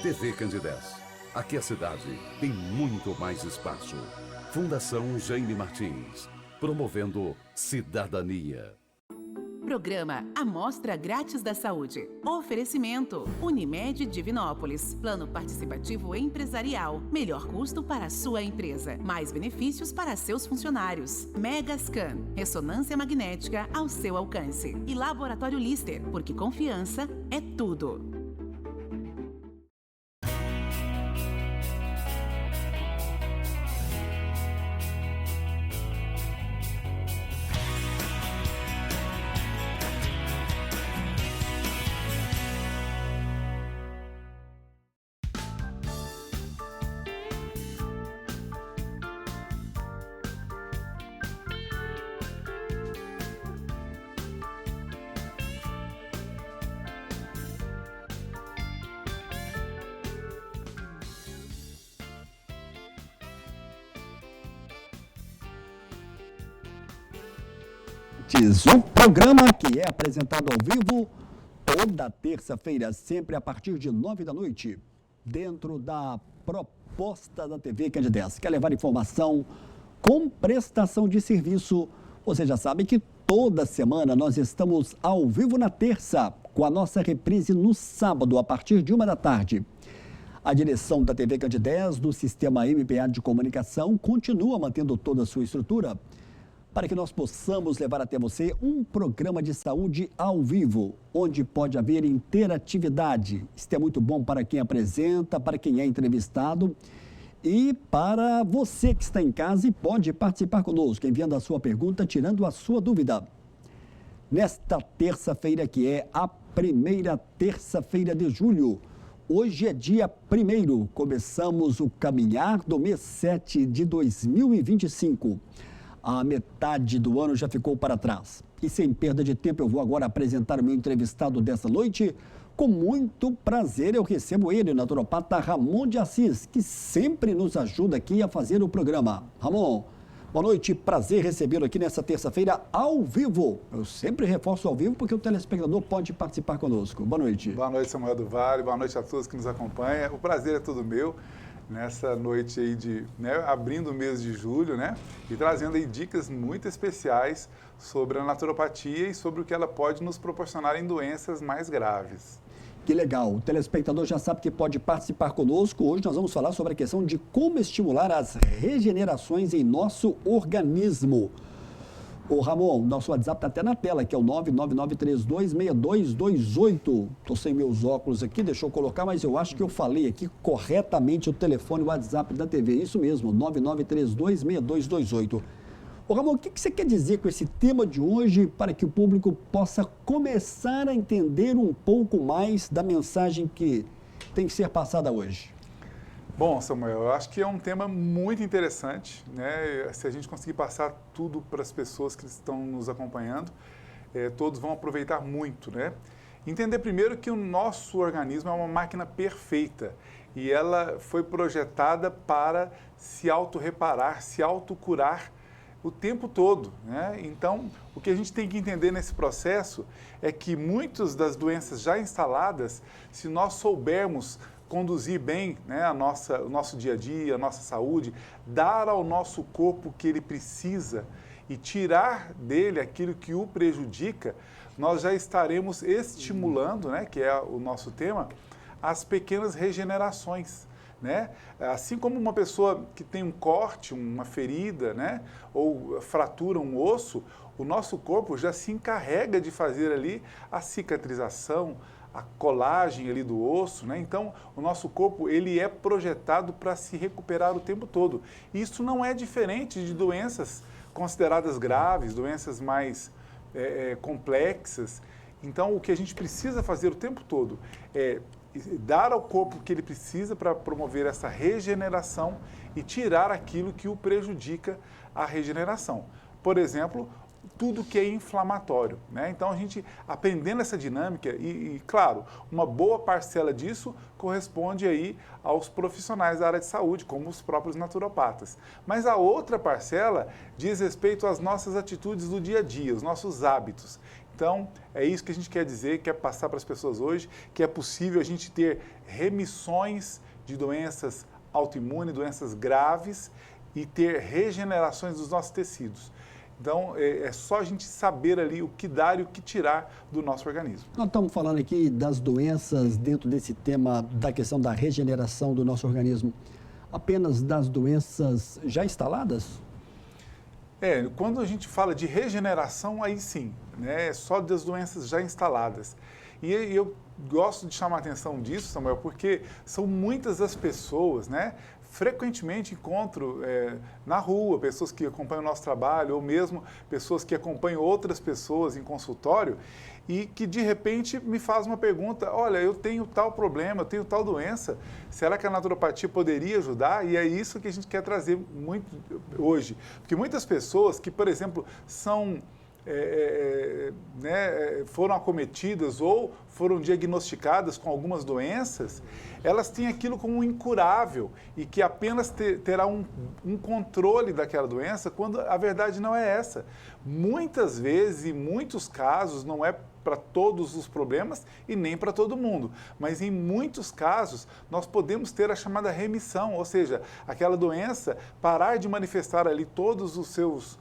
TV Candidez. Aqui a cidade tem muito mais espaço. Fundação Jaime Martins, promovendo cidadania. Programa Amostra Grátis da Saúde. Oferecimento Unimed Divinópolis. Plano Participativo Empresarial. Melhor custo para a sua empresa. Mais benefícios para seus funcionários. Megascan. Ressonância magnética ao seu alcance. E Laboratório Lister, porque confiança é tudo. O programa que é apresentado ao vivo toda terça-feira, sempre a partir de 9 da noite, dentro da proposta da TV Candidez. Quer levar informação com prestação de serviço? Você já sabe que toda semana nós estamos ao vivo na terça, com a nossa reprise no sábado, a partir de 1 da tarde. A direção da TV Candidez, do Sistema MPA de Comunicação, continua mantendo toda a sua estrutura para que nós possamos levar até você um programa de saúde ao vivo, onde pode haver interatividade. Isso é muito bom para quem apresenta, para quem é entrevistado e para você que está em casa e pode participar conosco, enviando a sua pergunta, tirando a sua dúvida. Nesta terça-feira, que é a primeira terça-feira de julho, hoje é dia 1º, começamos o caminhar do mês 7 de 2025. A metade do ano já ficou para trás. E sem perda de tempo, eu vou agora apresentar o meu entrevistado dessa noite. Com muito prazer, eu recebo ele, o naturopata Ramon de Assis, que sempre nos ajuda aqui a fazer o programa. Ramon, boa noite, prazer recebê-lo aqui nessa terça-feira ao vivo. Eu sempre reforço ao vivo porque o telespectador pode participar conosco. Boa noite. Boa noite, Samuel do Vale, boa noite a todos que nos acompanham. O prazer é todo meu. Nessa noite aí abrindo o mês de julho, e trazendo aí dicas muito especiais sobre a naturopatia e sobre o que ela pode nos proporcionar em doenças mais graves. Que legal, o telespectador já sabe que pode participar conosco. Hoje nós vamos falar sobre a questão de como estimular as regenerações em nosso organismo. Ô Ramon, nosso WhatsApp está até na tela, que é o 999326228. Estou sem meus óculos aqui, deixa eu colocar, mas eu acho que eu falei aqui corretamente o telefone WhatsApp da TV. Isso mesmo, 99326228. Ô Ramon, o que você quer dizer com esse tema de hoje para que o público possa começar a entender um pouco mais da mensagem que tem que ser passada hoje? Bom, Samuel, eu acho que é um tema muito interessante, Se a gente conseguir passar tudo para as pessoas que estão nos acompanhando, todos vão aproveitar muito, Entender primeiro que o nosso organismo é uma máquina perfeita e ela foi projetada para se autorreparar, se autocurar o tempo todo, Então, o que a gente tem que entender nesse processo é que muitas das doenças já instaladas, se nós soubermos conduzir bem o nosso dia a dia, a nossa saúde, dar ao nosso corpo o que ele precisa e tirar dele aquilo que o prejudica, nós já estaremos estimulando, que é o nosso tema, as pequenas regenerações. Assim como uma pessoa que tem um corte, uma ferida, ou fratura um osso, o nosso corpo já se encarrega de fazer ali a cicatrização, a colagem ali do osso, Então, o nosso corpo, ele é projetado para se recuperar o tempo todo. Isso não é diferente de doenças consideradas graves, doenças mais complexas. Então, o que a gente precisa fazer o tempo todo é dar ao corpo o que ele precisa para promover essa regeneração e tirar aquilo que o prejudica a regeneração. Por exemplo, tudo que é inflamatório, Então, a gente aprendendo essa dinâmica e, claro, uma boa parcela disso corresponde aí aos profissionais da área de saúde, como os próprios naturopatas. Mas a outra parcela diz respeito às nossas atitudes do dia a dia, os nossos hábitos. Então, é isso que a gente quer dizer, quer passar para as pessoas hoje, que é possível a gente ter remissões de doenças autoimunes, doenças graves e ter regenerações dos nossos tecidos. Então, é só a gente saber ali o que dar e o que tirar do nosso organismo. Nós estamos falando aqui das doenças dentro desse tema da questão da regeneração do nosso organismo. Apenas das doenças já instaladas? Quando a gente fala de regeneração, aí sim, né? É só das doenças já instaladas. E eu gosto de chamar a atenção disso, Samuel, porque são muitas as pessoas, né? Frequentemente encontro na rua pessoas que acompanham o nosso trabalho ou mesmo pessoas que acompanham outras pessoas em consultório e que de repente me faz uma pergunta, olha, eu tenho tal problema, eu tenho tal doença, será que a naturopatia poderia ajudar? E é isso que a gente quer trazer muito hoje. Porque muitas pessoas que, por exemplo, são... foram acometidas ou foram diagnosticadas com algumas doenças, elas têm aquilo como incurável e que apenas terá um controle daquela doença, quando a verdade não é essa. Muitas vezes, em muitos casos, não é para todos os problemas e nem para todo mundo, mas em muitos casos nós podemos ter a chamada remissão, ou seja, aquela doença parar de manifestar ali todos os seus...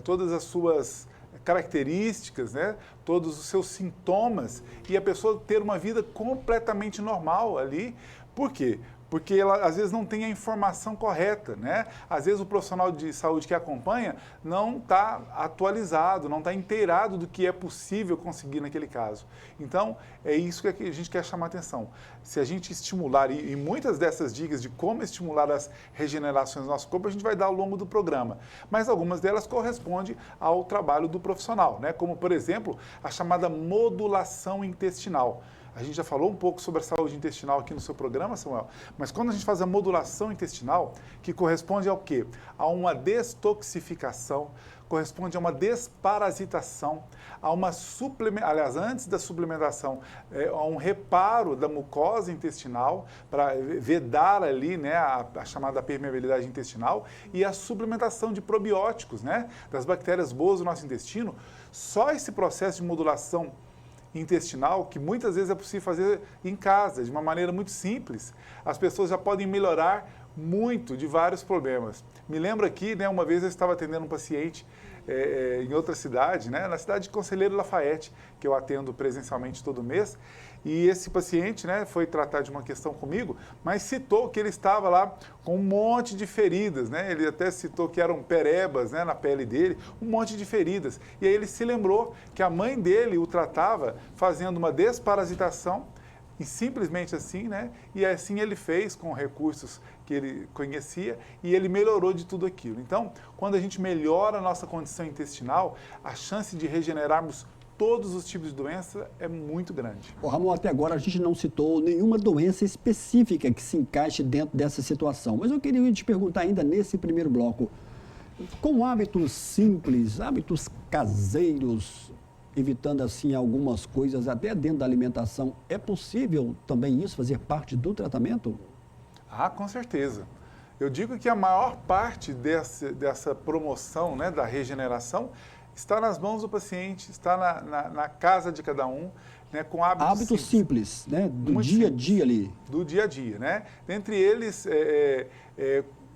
todas as suas características, né? Todos os seus sintomas e a pessoa ter uma vida completamente normal ali. Por quê? Porque ela, às vezes, não tem a informação correta, né? Às vezes, o profissional de saúde que acompanha não está atualizado, não está inteirado do que é possível conseguir naquele caso. Então, é isso que a gente quer chamar a atenção. Se a gente estimular, e muitas dessas dicas de como estimular as regenerações do nosso corpo, a gente vai dar ao longo do programa. Mas algumas delas correspondem ao trabalho do profissional, né? Como, por exemplo, a chamada modulação intestinal. A gente já falou um pouco sobre a saúde intestinal aqui no seu programa, Samuel, mas quando a gente faz a modulação intestinal, que corresponde ao quê? A uma destoxificação, corresponde a uma desparasitação, a uma aliás, antes da suplementação, a um reparo da mucosa intestinal, para vedar ali, né, a chamada permeabilidade intestinal, e a suplementação de probióticos, né, das bactérias boas do nosso intestino. Só esse processo de modulação intestinal, que muitas vezes é possível fazer em casa, de uma maneira muito simples, as pessoas já podem melhorar muito de vários problemas. Me lembro aqui, né, uma vez eu estava atendendo um paciente em outra cidade, né, na cidade de Conselheiro Lafayette, que eu atendo presencialmente todo mês, e esse paciente, né, foi tratar de uma questão comigo, mas citou que ele estava lá com um monte de feridas, né? Ele até citou que eram perebas, né, na pele dele, um monte de feridas. E aí ele se lembrou que a mãe dele o tratava fazendo uma desparasitação, e simplesmente assim, né? E assim ele fez com recursos que ele conhecia e ele melhorou de tudo aquilo. Então, quando a gente melhora a nossa condição intestinal, a chance de regenerarmos todos os tipos de doença é muito grande. Ramon, até agora a gente não citou nenhuma doença específica que se encaixe dentro dessa situação, mas eu queria te perguntar ainda nesse primeiro bloco, com hábitos simples, hábitos caseiros, evitando assim algumas coisas até dentro da alimentação, é possível também isso fazer parte do tratamento? Ah, com certeza. Eu digo que a maior parte dessa promoção, né, da regeneração está nas mãos do paciente, está na casa de cada um, né, com hábitos simples, né, do dia a dia ali. Do dia a dia, né? Dentre eles,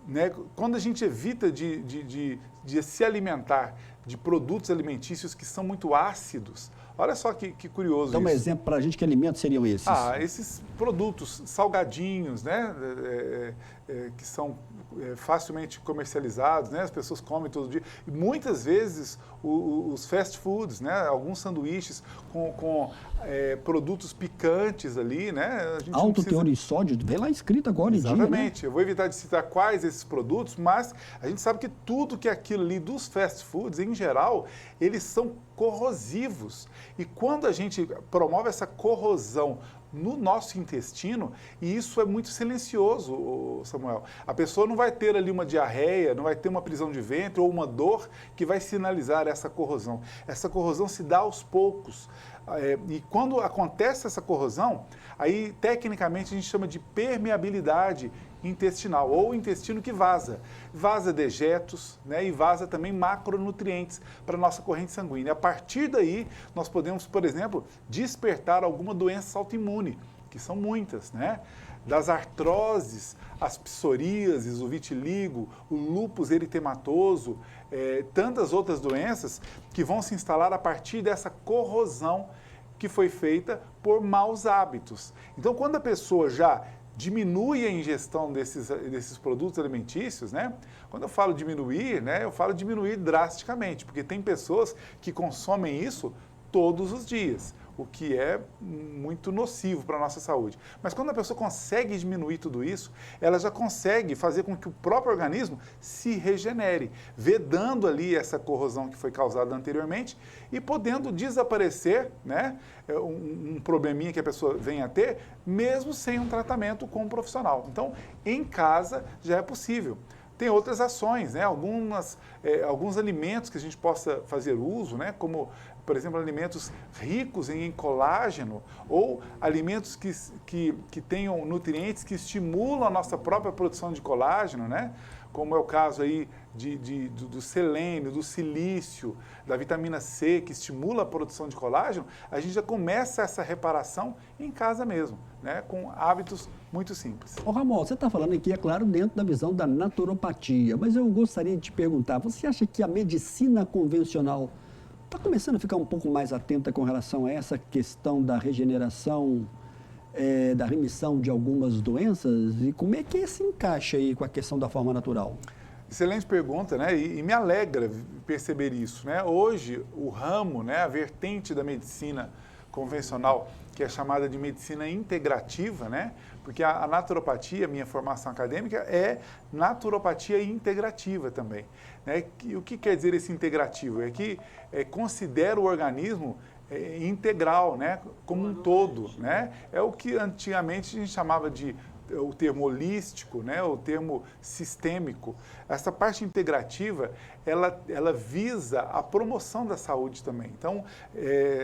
né, quando a gente evita de se alimentar de produtos alimentícios que são muito ácidos, olha só que curioso isso. Dá um exemplo para a gente, que alimentos seriam esses? Esses produtos salgadinhos, né, que são facilmente comercializados, né, as pessoas comem todo dia. E muitas vezes os fast foods, né, alguns sanduíches com produtos picantes ali, né. Alto teor em sódio, vem lá escrito agora em dia, né? Exatamente. Eu vou evitar de citar quais esses produtos, mas a gente sabe que tudo que é aquilo ali dos fast foods, em geral, eles são corrosivos. E quando a gente promove essa corrosão no nosso intestino, e isso é muito silencioso, Samuel. A pessoa não vai ter ali uma diarreia, não vai ter uma prisão de ventre ou uma dor que vai sinalizar essa corrosão. Essa corrosão se dá aos poucos. E quando acontece essa corrosão, aí tecnicamente a gente chama de permeabilidade intestinal, ou intestino que vaza. Vaza dejetos, né, e vaza também macronutrientes para a nossa corrente sanguínea. A partir daí, nós podemos, por exemplo, despertar alguma doença autoimune, que são muitas, né? Das artroses, as psoríases, o vitiligo, o lúpus eritematoso, tantas outras doenças que vão se instalar a partir dessa corrosão que foi feita por maus hábitos. Então, quando a pessoa já diminui a ingestão desses produtos alimentícios, né? Quando eu falo diminuir, né, eu falo diminuir drasticamente, porque tem pessoas que consomem isso todos os dias, o que é muito nocivo para a nossa saúde. Mas quando a pessoa consegue diminuir tudo isso, ela já consegue fazer com que o próprio organismo se regenere, vedando ali essa corrosão que foi causada anteriormente e podendo desaparecer, né, um probleminha que a pessoa venha a ter, mesmo sem um tratamento com um profissional. Então, em casa já é possível. Tem outras ações, né? Alguns alimentos que a gente possa fazer uso, né? Como, por exemplo, alimentos ricos em colágeno ou alimentos que tenham nutrientes que estimulam a nossa própria produção de colágeno, né? Como é o caso aí do selênio, do silício, da vitamina C, que estimula a produção de colágeno. A gente já começa essa reparação em casa mesmo, né? Com hábitos muito simples. Ô Ramon, você está falando aqui, é claro, dentro da visão da naturopatia, mas eu gostaria de te perguntar, você acha que a medicina convencional está começando a ficar um pouco mais atenta com relação a essa questão da regeneração, da remissão de algumas doenças? E como é que se encaixa aí com a questão da forma natural? Excelente pergunta, né? E me alegra perceber isso, né? Hoje, o ramo, né, a vertente da medicina convencional, que é chamada de medicina integrativa, né? Porque a naturopatia, minha formação acadêmica, é naturopatia integrativa também, né? E o que quer dizer esse integrativo? É que considera o organismo integral, né? Como um todo, né? É o que antigamente a gente chamava de o termo holístico, né, o termo sistêmico. Essa parte integrativa, ela visa a promoção da saúde também. Então,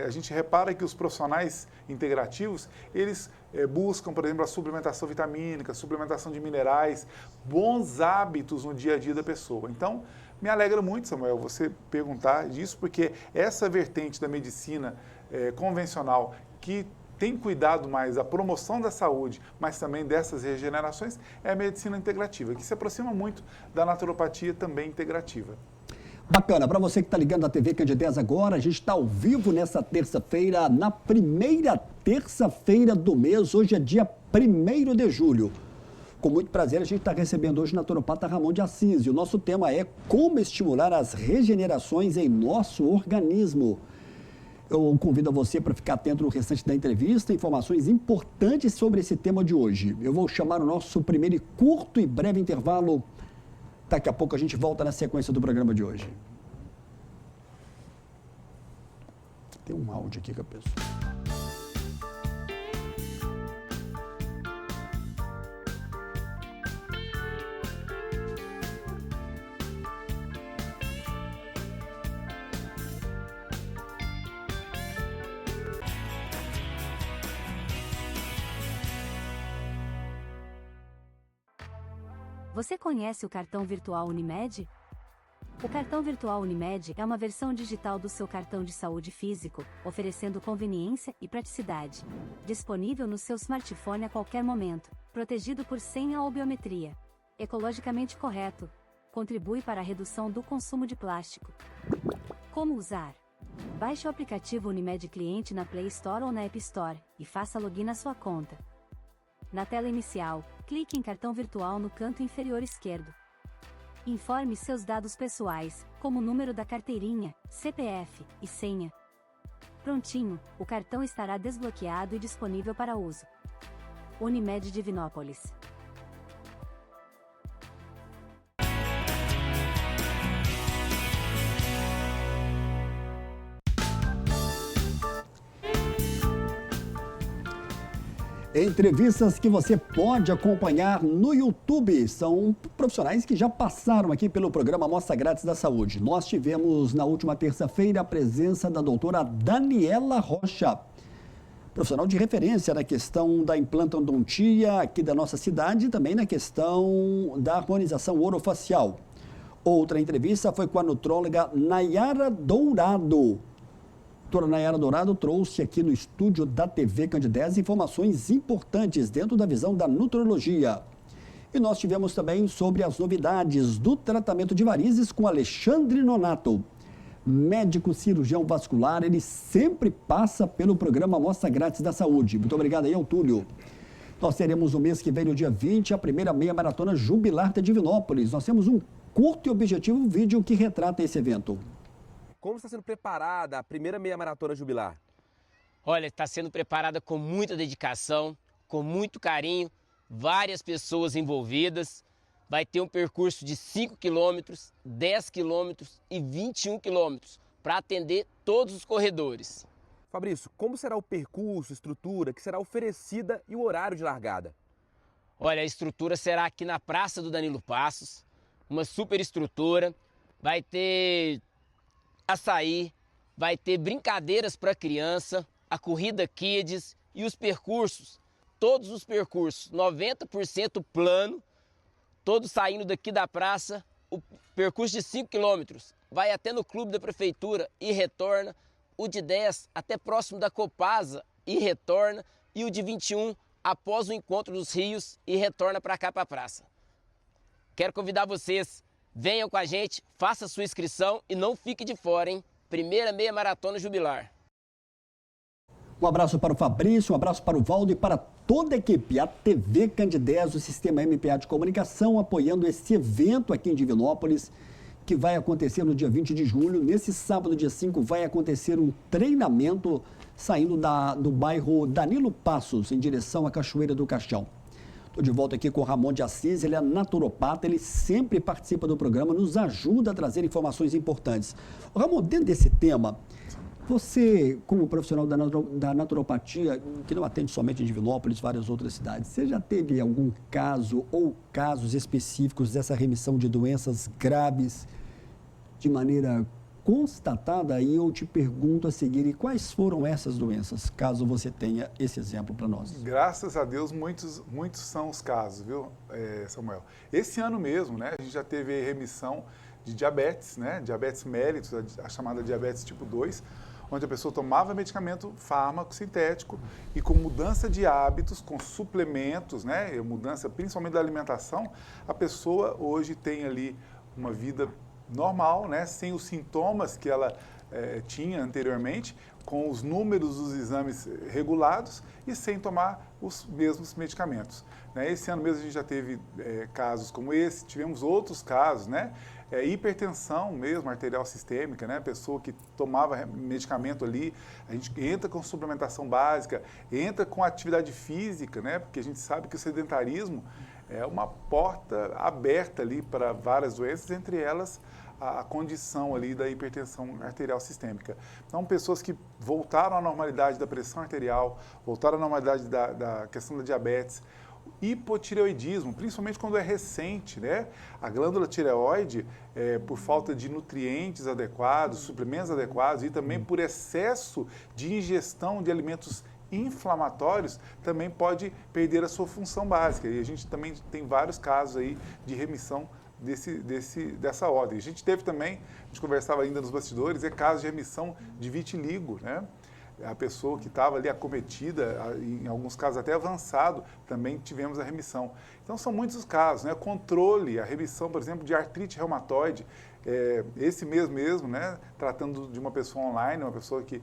a gente repara que os profissionais integrativos, eles buscam, por exemplo, a suplementação vitamínica, suplementação de minerais, bons hábitos no dia a dia da pessoa. Então, me alegra muito, Samuel, você perguntar disso, porque essa vertente da medicina convencional que tem cuidado mais da promoção da saúde, mas também dessas regenerações, é a medicina integrativa, que se aproxima muito da naturopatia também integrativa. Bacana, para você que está ligando a TV Candidez agora, a gente está ao vivo nessa terça-feira, na primeira terça-feira do mês, hoje é dia 1º de julho. Com muito prazer, a gente está recebendo hoje o naturopata Ramon de Assis, e o nosso tema é como estimular as regenerações em nosso organismo. Eu convido você para ficar atento no restante da entrevista, informações importantes sobre esse tema de hoje. Eu vou chamar o nosso primeiro e curto e breve intervalo. Daqui a pouco a gente volta na sequência do programa de hoje. Tem um áudio aqui que eu penso. Você conhece o cartão virtual Unimed? O cartão virtual Unimed é uma versão digital do seu cartão de saúde físico, oferecendo conveniência e praticidade. Disponível no seu smartphone a qualquer momento, protegido por senha ou biometria. Ecologicamente correto. Contribui para a redução do consumo de plástico. Como usar? Baixe o aplicativo Unimed Cliente na Play Store ou na App Store e faça login na sua conta. Na tela inicial, clique em cartão virtual no canto inferior esquerdo. Informe seus dados pessoais, como o número da carteirinha, CPF e senha. Prontinho, o cartão estará desbloqueado e disponível para uso. Unimed Divinópolis. Entrevistas que você pode acompanhar no YouTube. São profissionais que já passaram aqui pelo programa Amostra Grátis da Saúde. Nós tivemos na última terça-feira a presença da doutora Daniela Rocha. profissional de referência na questão da implantodontia aqui da nossa cidade e também na questão da harmonização orofacial. Outra entrevista foi com a nutróloga Nayara Dourado. A doutora Nayara Dourado trouxe aqui no estúdio da TV Candidez informações importantes dentro da visão da nutrologia. E nós tivemos também sobre as novidades do tratamento de varizes com Alexandre Nonato. Médico cirurgião vascular, ele sempre passa pelo programa Amostra Grátis da Saúde. Muito obrigado aí ao Túlio. Nós teremos no mês que vem, no dia 20, a primeira meia maratona jubilar de Divinópolis. Nós temos um curto e objetivo vídeo que retrata esse evento. Como está sendo preparada a primeira meia maratona jubilar? Olha, está sendo preparada com muita dedicação, com muito carinho, várias pessoas envolvidas. Vai ter um percurso de 5 quilômetros, 10 quilômetros e 21 quilômetros para atender todos os corredores. Fabrício, como será o percurso, estrutura que será oferecida e o horário de largada? Olha, a estrutura será aqui na Praça do Danilo Passos, uma super estrutura, vai ter açaí, vai ter brincadeiras para criança, a corrida Kids e os percursos, todos os percursos, 90% plano, todos saindo daqui da praça, o percurso de 5 quilômetros vai até no clube da prefeitura e retorna, o de 10 até próximo da Copasa e retorna, e o de 21 após o encontro dos rios e retorna para cá para a praça. Quero convidar vocês, venham com a gente, faça sua inscrição e não fique de fora, hein? Primeira meia maratona jubilar. Um abraço para o Fabrício, um abraço para o Valdo e para toda a equipe. A TV Candidez, o Sistema MPA de Comunicação, apoiando esse evento aqui em Divinópolis, que vai acontecer no dia 20 de julho. Nesse sábado, dia 5, vai acontecer um treinamento saindo do bairro Danilo Passos, em direção à Cachoeira do Caixão. Estou de volta aqui com o Ramon de Assis, ele é naturopata, ele sempre participa do programa, nos ajuda a trazer informações importantes. Ramon, dentro desse tema, você, como profissional da naturopatia, que não atende somente em Divinópolis, várias outras cidades, você já teve algum caso ou casos específicos dessa remissão de doenças graves de maneira constatada? E eu te pergunto a seguir, e quais foram essas doenças, caso você tenha esse exemplo para nós? Graças a Deus, muitos são os casos, viu, Samuel? Esse ano mesmo, né, a gente já teve remissão de diabetes, né, diabetes mellitus, a chamada diabetes tipo 2, onde a pessoa tomava medicamento fármaco sintético e com mudança de hábitos, com suplementos, né, mudança principalmente da alimentação, a pessoa hoje tem ali uma vida normal, né, sem os sintomas que ela tinha anteriormente, com os números dos exames regulados e sem tomar os mesmos medicamentos. Né? Esse ano mesmo a gente já teve casos como esse, tivemos outros casos, né? Hipertensão mesmo, arterial sistêmica, né? Pessoa que tomava medicamento ali, a gente entra com suplementação básica, entra com atividade física, né? Porque a gente sabe que o sedentarismo é uma porta aberta ali para várias doenças, entre elas a condição ali da hipertensão arterial sistêmica. Então, pessoas que voltaram à normalidade da pressão arterial, voltaram à normalidade da questão da diabetes, hipotireoidismo, principalmente quando é recente, né? A glândula tireoide, por falta de nutrientes adequados, suplementos adequados e também por excesso de ingestão de alimentos inflamatórios, também pode perder a sua função básica. E a gente também tem vários casos aí de remissão dessa ordem. A gente teve também, a gente conversava ainda nos bastidores, casos de remissão de vitiligo, né? A pessoa que estava ali acometida, em alguns casos até avançado, também tivemos a remissão. Então, são muitos os casos, né? Controle, a remissão, por exemplo, de artrite reumatoide, esse mês mesmo, né? Tratando de uma pessoa online, uma pessoa que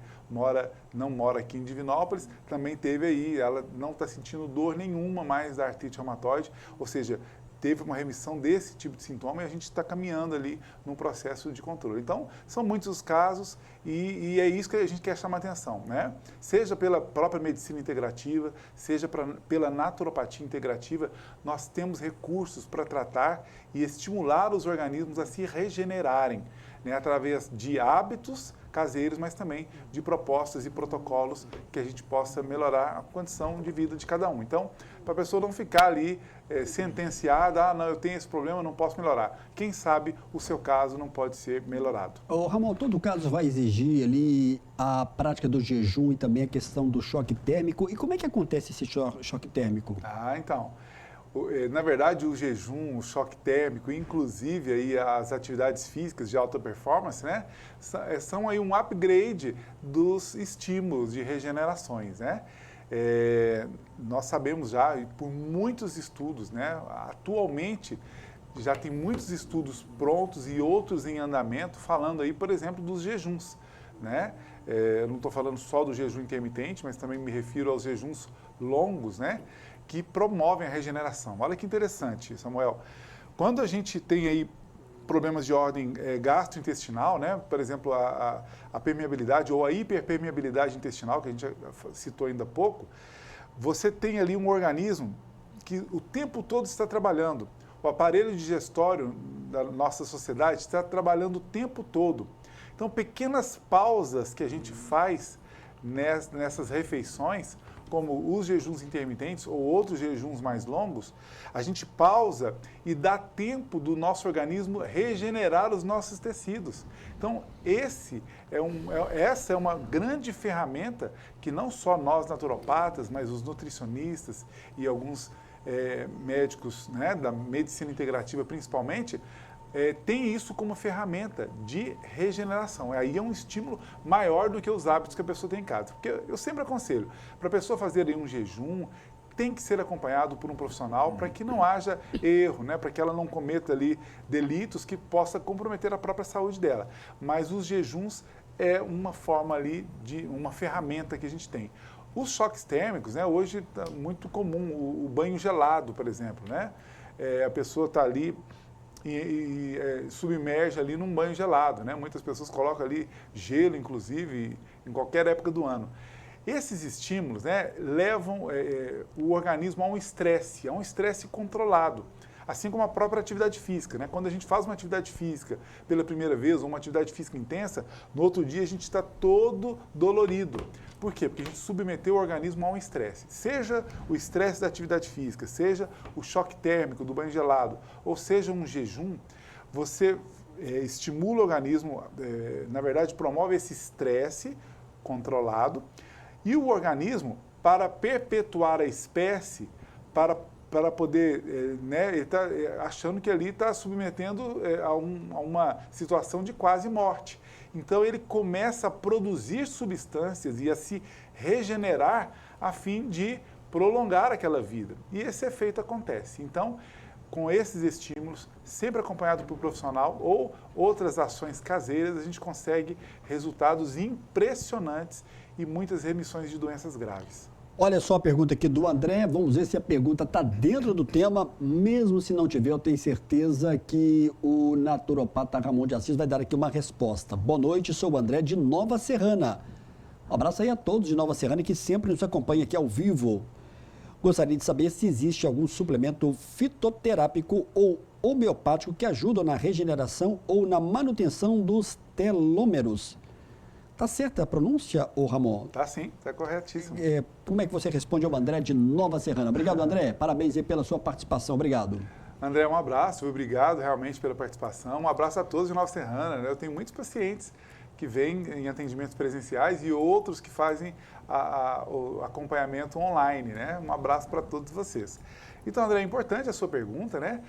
não mora aqui em Divinópolis, também teve aí, ela não está sentindo dor nenhuma mais da artrite reumatoide, ou seja, teve uma remissão desse tipo de sintoma e a gente está caminhando ali num processo de controle. Então, são muitos os casos e é isso que a gente quer chamar a atenção, né? Seja pela própria medicina integrativa, seja pela naturopatia integrativa, nós temos recursos para tratar e estimular os organismos a se regenerarem, né? Através de hábitos caseiros, mas também de propostas e protocolos que a gente possa melhorar a condição de vida de cada um. Então, para a pessoa não ficar ali sentenciada, não, eu tenho esse problema, não posso melhorar. Quem sabe o seu caso não pode ser melhorado. Ô, Ramon, todo caso vai exigir ali a prática do jejum e também a questão do choque térmico. E como é que acontece esse choque térmico? Então, na verdade, o jejum, o choque térmico, inclusive aí as atividades físicas de alta performance, né, são aí um upgrade dos estímulos de regenerações, né? Nós sabemos já, por muitos estudos, né, atualmente já tem muitos estudos prontos e outros em andamento falando aí, por exemplo, dos jejuns, né? Eu não estou falando só do jejum intermitente, mas também me refiro aos jejuns longos, né, que promovem a regeneração. Olha que interessante, Samuel. Quando a gente tem aí problemas de ordem gastrointestinal, né, por exemplo, a permeabilidade ou a hiperpermeabilidade intestinal, que a gente já citou ainda há pouco, você tem ali um organismo que o tempo todo está trabalhando. O aparelho digestório da nossa sociedade está trabalhando o tempo todo. Então, pequenas pausas que a gente faz nessas refeições, como os jejuns intermitentes ou outros jejuns mais longos, a gente pausa e dá tempo do nosso organismo regenerar os nossos tecidos. Então, essa é uma grande ferramenta que não só nós naturopatas, mas os nutricionistas e alguns médicos, né, da medicina integrativa principalmente, tem isso como ferramenta de regeneração. Aí é um estímulo maior do que os hábitos que a pessoa tem em casa. Porque eu sempre aconselho, para a pessoa fazer um jejum, tem que ser acompanhado por um profissional para que não haja erro, né? Para que ela não cometa ali delitos que possa comprometer a própria saúde dela. Mas os jejuns é uma forma ali de uma ferramenta que a gente tem. Os choques térmicos, né? Hoje está muito comum o banho gelado, por exemplo, né? A pessoa está ali e submerge ali num banho gelado, né? Muitas pessoas colocam ali gelo, inclusive, em qualquer época do ano. Esses estímulos, né, levam o organismo a um estresse controlado, assim como a própria atividade física, né? Quando a gente faz uma atividade física pela primeira vez, ou uma atividade física intensa, no outro dia a gente está todo dolorido. Por quê? Porque a gente submeteu o organismo a um estresse. Seja o estresse da atividade física, seja o choque térmico do banho gelado, ou seja um jejum, você estimula o organismo, na verdade promove esse estresse controlado, e o organismo, para perpetuar a espécie, para poder, né, ele está achando que ali está submetendo a uma situação de quase morte. Então ele começa a produzir substâncias e a se regenerar a fim de prolongar aquela vida. E esse efeito acontece. Então, com esses estímulos, sempre acompanhado por um profissional ou outras ações caseiras, a gente consegue resultados impressionantes e muitas remissões de doenças graves. Olha só a pergunta aqui do André, vamos ver se a pergunta está dentro do tema, mesmo se não tiver, eu tenho certeza que o naturopata Ramon de Assis vai dar aqui uma resposta. Boa noite, sou o André de Nova Serrana. Um abraço aí a todos de Nova Serrana que sempre nos acompanham aqui ao vivo. Gostaria de saber se existe algum suplemento fitoterápico ou homeopático que ajuda na regeneração ou na manutenção dos telômeros. Tá certa a pronúncia, ô Ramon? Tá sim, tá corretíssimo. Como é que você responde ao André de Nova Serrana? Obrigado, André. Parabéns aí pela sua participação. Obrigado. André, um abraço. Obrigado realmente pela participação. Um abraço a todos de Nova Serrana, né? Eu tenho muitos pacientes que vêm em atendimentos presenciais e outros que fazem o acompanhamento online, né? Um abraço para todos vocês. Então, André, é importante a sua pergunta, né?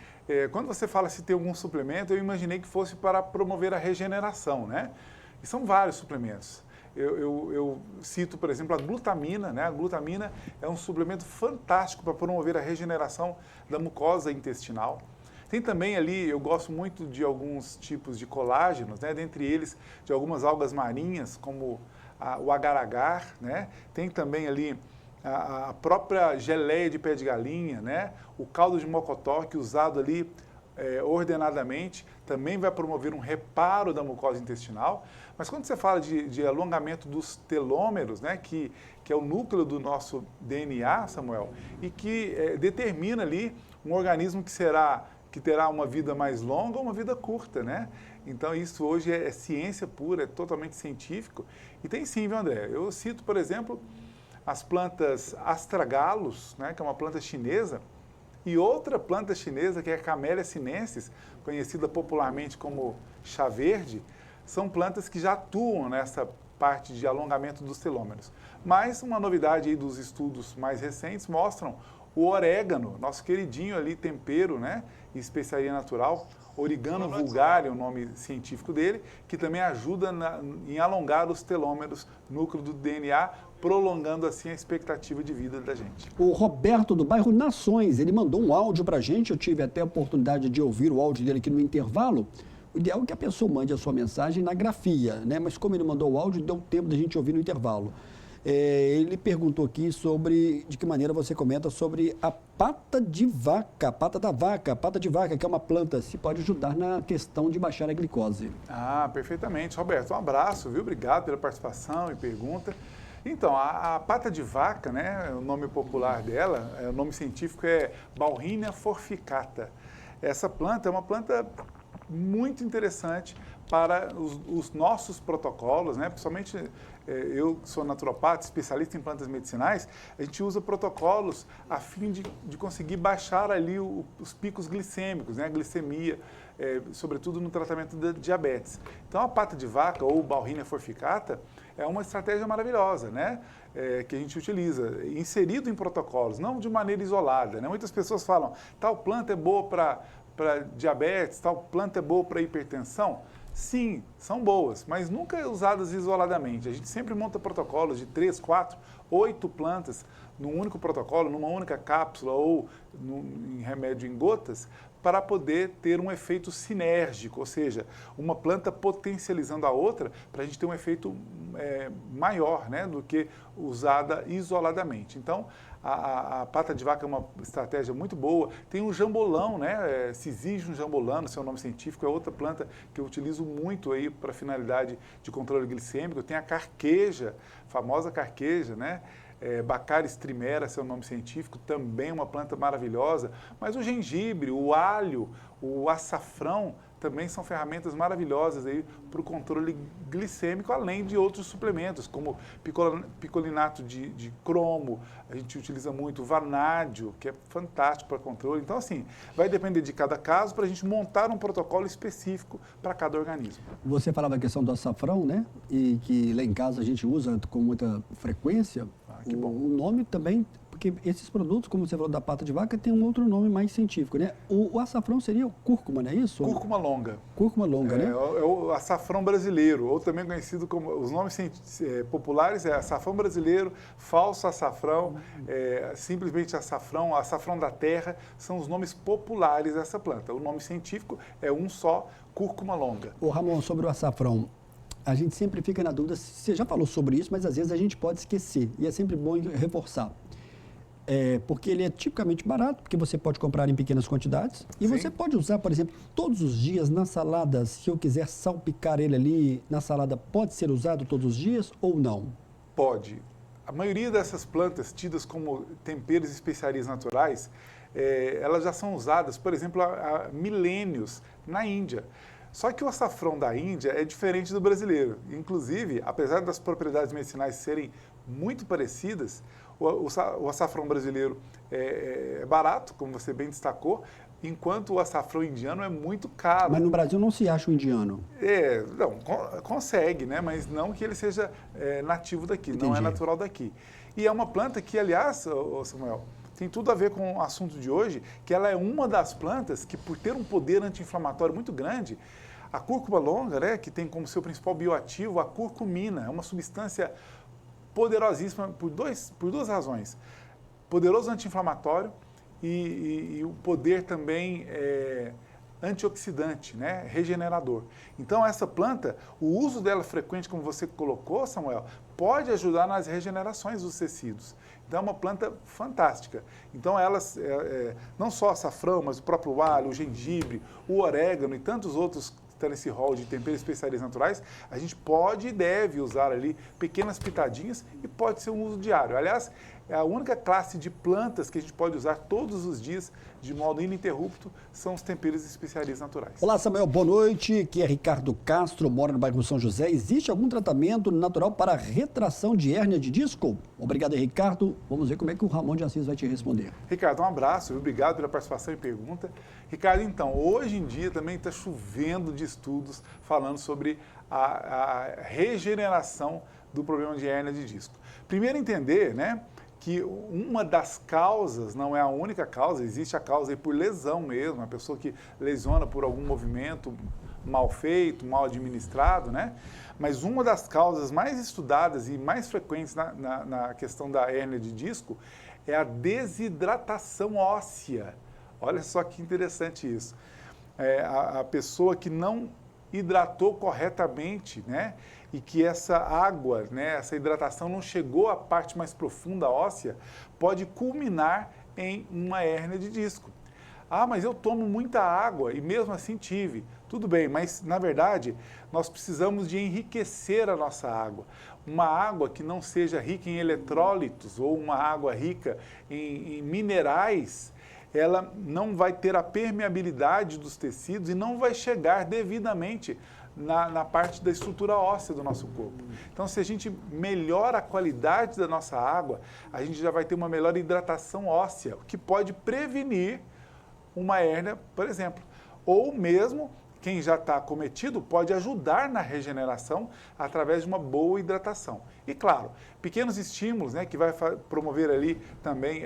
Quando você fala se tem algum suplemento, eu imaginei que fosse para promover a regeneração, né? E são vários suplementos. Eu cito, por exemplo, a glutamina, né? A glutamina é um suplemento fantástico para promover a regeneração da mucosa intestinal. Tem também ali, eu gosto muito de alguns tipos de colágenos, né? Dentre eles, de algumas algas marinhas, como o agar-agar, né? Tem também ali a própria geleia de pé de galinha, né? O caldo de mocotó, que usado ali ordenadamente, também vai promover um reparo da mucosa intestinal. Mas quando você fala de alongamento dos telômeros, né, que é o núcleo do nosso DNA, Samuel, e que determina ali um organismo que será que terá uma vida mais longa ou uma vida curta, né? Então, isso hoje é ciência pura, é totalmente científico. E tem sim, viu, André? Eu cito, por exemplo, as plantas astragalos, né, que é uma planta chinesa, e outra planta chinesa, que é a Camellia sinensis, conhecida popularmente como chá verde, são plantas que já atuam nessa parte de alongamento dos telômeros. Mas uma novidade aí dos estudos mais recentes mostram o orégano, nosso queridinho ali, tempero, né, e especiaria natural, Origano vulgare é o nome científico dele, que também ajuda em alongar os telômeros, núcleo do DNA, prolongando assim a expectativa de vida da gente. O Roberto, do bairro Nações, ele mandou um áudio para a gente, eu tive até a oportunidade de ouvir o áudio dele aqui no intervalo. O ideal é que a pessoa mande a sua mensagem na grafia, né? Mas como ele mandou o áudio, deu tempo da gente ouvir no intervalo. Ele perguntou aqui sobre, de que maneira você comenta sobre a pata de vaca, pata de vaca, que é uma planta, se pode ajudar na questão de baixar a glicose. Ah, perfeitamente. Roberto, um abraço, viu? Obrigado pela participação e pergunta. Então, a pata de vaca, né, o nome popular dela, o nome científico é Bauhinia forficata. Essa planta é uma planta muito interessante para os nossos protocolos, né? Principalmente eu que sou naturopata, especialista em plantas medicinais, a gente usa protocolos a fim de conseguir baixar ali os picos glicêmicos, né? A glicemia, sobretudo no tratamento da diabetes. Então, a pata de vaca ou Bauhinia forficata é uma estratégia maravilhosa, né? Que a gente utiliza, inserido em protocolos, não de maneira isolada, né? Muitas pessoas falam, tal planta é boa para diabetes, tal planta é boa para hipertensão. Sim, são boas, mas nunca usadas isoladamente. A gente sempre monta protocolos de 3, 4, 8 plantas num único protocolo, numa única cápsula ou em remédio em gotas, para poder ter um efeito sinérgico, ou seja, uma planta potencializando a outra para a gente ter um efeito maior, né, do que usada isoladamente. Então, a pata de vaca é uma estratégia muito boa. Tem um jambolão, né, Syzygium jambolano, seu nome científico, é outra planta que eu utilizo muito aí para finalidade de controle glicêmico. Tem a carqueja, famosa carqueja, né? Baccharis trimera, seu nome científico, também uma planta maravilhosa. Mas o gengibre, o alho, o açafrão também são ferramentas maravilhosas aí para o controle glicêmico, além de outros suplementos, como picolinato de cromo, a gente utiliza muito o vanádio, que é fantástico para controle. Então, assim, vai depender de cada caso para a gente montar um protocolo específico para cada organismo. Você falava a questão do açafrão, né? E que lá em casa a gente usa com muita frequência. Que bom. O nome também, porque esses produtos, como você falou da pata de vaca, tem um outro nome mais científico, né? O açafrão seria o cúrcuma, não é isso? Cúrcuma longa. Cúrcuma longa, né? É o açafrão brasileiro, ou também conhecido como, os nomes populares é açafrão brasileiro, falso açafrão, simplesmente açafrão, açafrão da terra, são os nomes populares dessa planta. O nome científico é um só, cúrcuma longa. Ô Ramon, sobre o açafrão, a gente sempre fica na dúvida, você já falou sobre isso, mas às vezes a gente pode esquecer, e é sempre bom reforçar. Porque ele é tipicamente barato, porque você pode comprar em pequenas quantidades, e Sim. você pode usar, por exemplo, todos os dias na salada, se eu quiser salpicar ele ali na salada, pode ser usado todos os dias ou não? Pode. A maioria dessas plantas, tidas como temperos e especiarias naturais, elas já são usadas, por exemplo, há milênios na Índia. Só que o açafrão da Índia é diferente do brasileiro. Inclusive, apesar das propriedades medicinais serem muito parecidas, o açafrão brasileiro é barato, como você bem destacou, enquanto o açafrão indiano é muito caro. Mas no Brasil não se acha o indiano. Não, consegue, né? Mas não que ele seja nativo daqui, Entendi. não é natural daqui. E é uma planta que, aliás, Samuel, tem tudo a ver com o assunto de hoje, que ela é uma das plantas que, por ter um poder anti-inflamatório muito grande, a cúrcuma longa, né, que tem como seu principal bioativo a curcumina, é uma substância poderosíssima por duas razões. Poderoso anti-inflamatório e o poder também antioxidante, né, regenerador. Então, essa planta, o uso dela frequente, como você colocou, Samuel, pode ajudar nas regenerações dos tecidos. Então, é uma planta fantástica. Então, elas, não só o açafrão, mas o próprio alho, o gengibre, o orégano e tantos outros que estão nesse rol de temperos e especiarias naturais, a gente pode e deve usar ali pequenas pitadinhas e pode ser um uso diário. Aliás, é a única classe de plantas que a gente pode usar todos os dias, de modo ininterrupto, são os temperos especiarias naturais. Olá, Samuel, boa noite. Aqui é Ricardo Castro, moro no bairro São José. Existe algum tratamento natural para retração de hérnia de disco? Obrigado, Ricardo. Vamos ver como é que o Ramon de Assis vai te responder. Ricardo, um abraço, obrigado pela participação e pergunta. Ricardo, então, hoje em dia também está chovendo de estudos falando sobre a regeneração do problema de hérnia de disco. Primeiro entender, né, que uma das causas, não é a única causa, existe a causa aí por lesão mesmo, a pessoa que lesiona por algum movimento mal feito, mal administrado, né? Mas uma das causas mais estudadas e mais frequentes na questão da hérnia de disco é a desidratação óssea. Olha só que interessante isso. A pessoa que não hidratou corretamente, né? E que essa água, né, essa hidratação não chegou à parte mais profunda óssea, pode culminar em uma hérnia de disco. Ah, mas eu tomo muita água e mesmo assim tive. Tudo bem, mas na verdade nós precisamos de enriquecer a nossa água. Uma água que não seja rica em eletrólitos ou uma água rica em minerais, ela não vai ter a permeabilidade dos tecidos e não vai chegar devidamente na parte da estrutura óssea do nosso corpo. Então, se a gente melhora a qualidade da nossa água, a gente já vai ter uma melhor hidratação óssea, o que pode prevenir uma hérnia, por exemplo. Ou mesmo, quem já está acometido pode ajudar na regeneração através de uma boa hidratação. E claro, pequenos estímulos, né, que vai promover ali também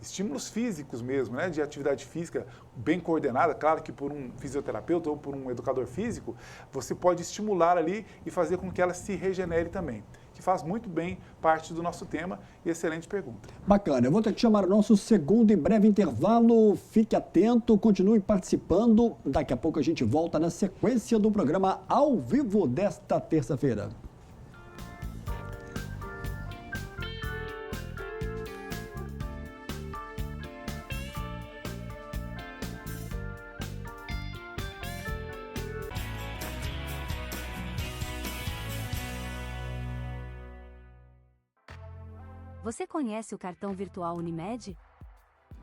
estímulos físicos mesmo, né, de atividade física bem coordenada, claro que por um fisioterapeuta ou por um educador físico, você pode estimular ali e fazer com que ela se regenere também, que faz muito bem parte do nosso tema e excelente pergunta. Bacana, eu vou ter que chamar o nosso segundo e breve intervalo, fique atento, continue participando, daqui a pouco a gente volta na sequência do programa ao vivo desta terça-feira. Você conhece o cartão virtual Unimed?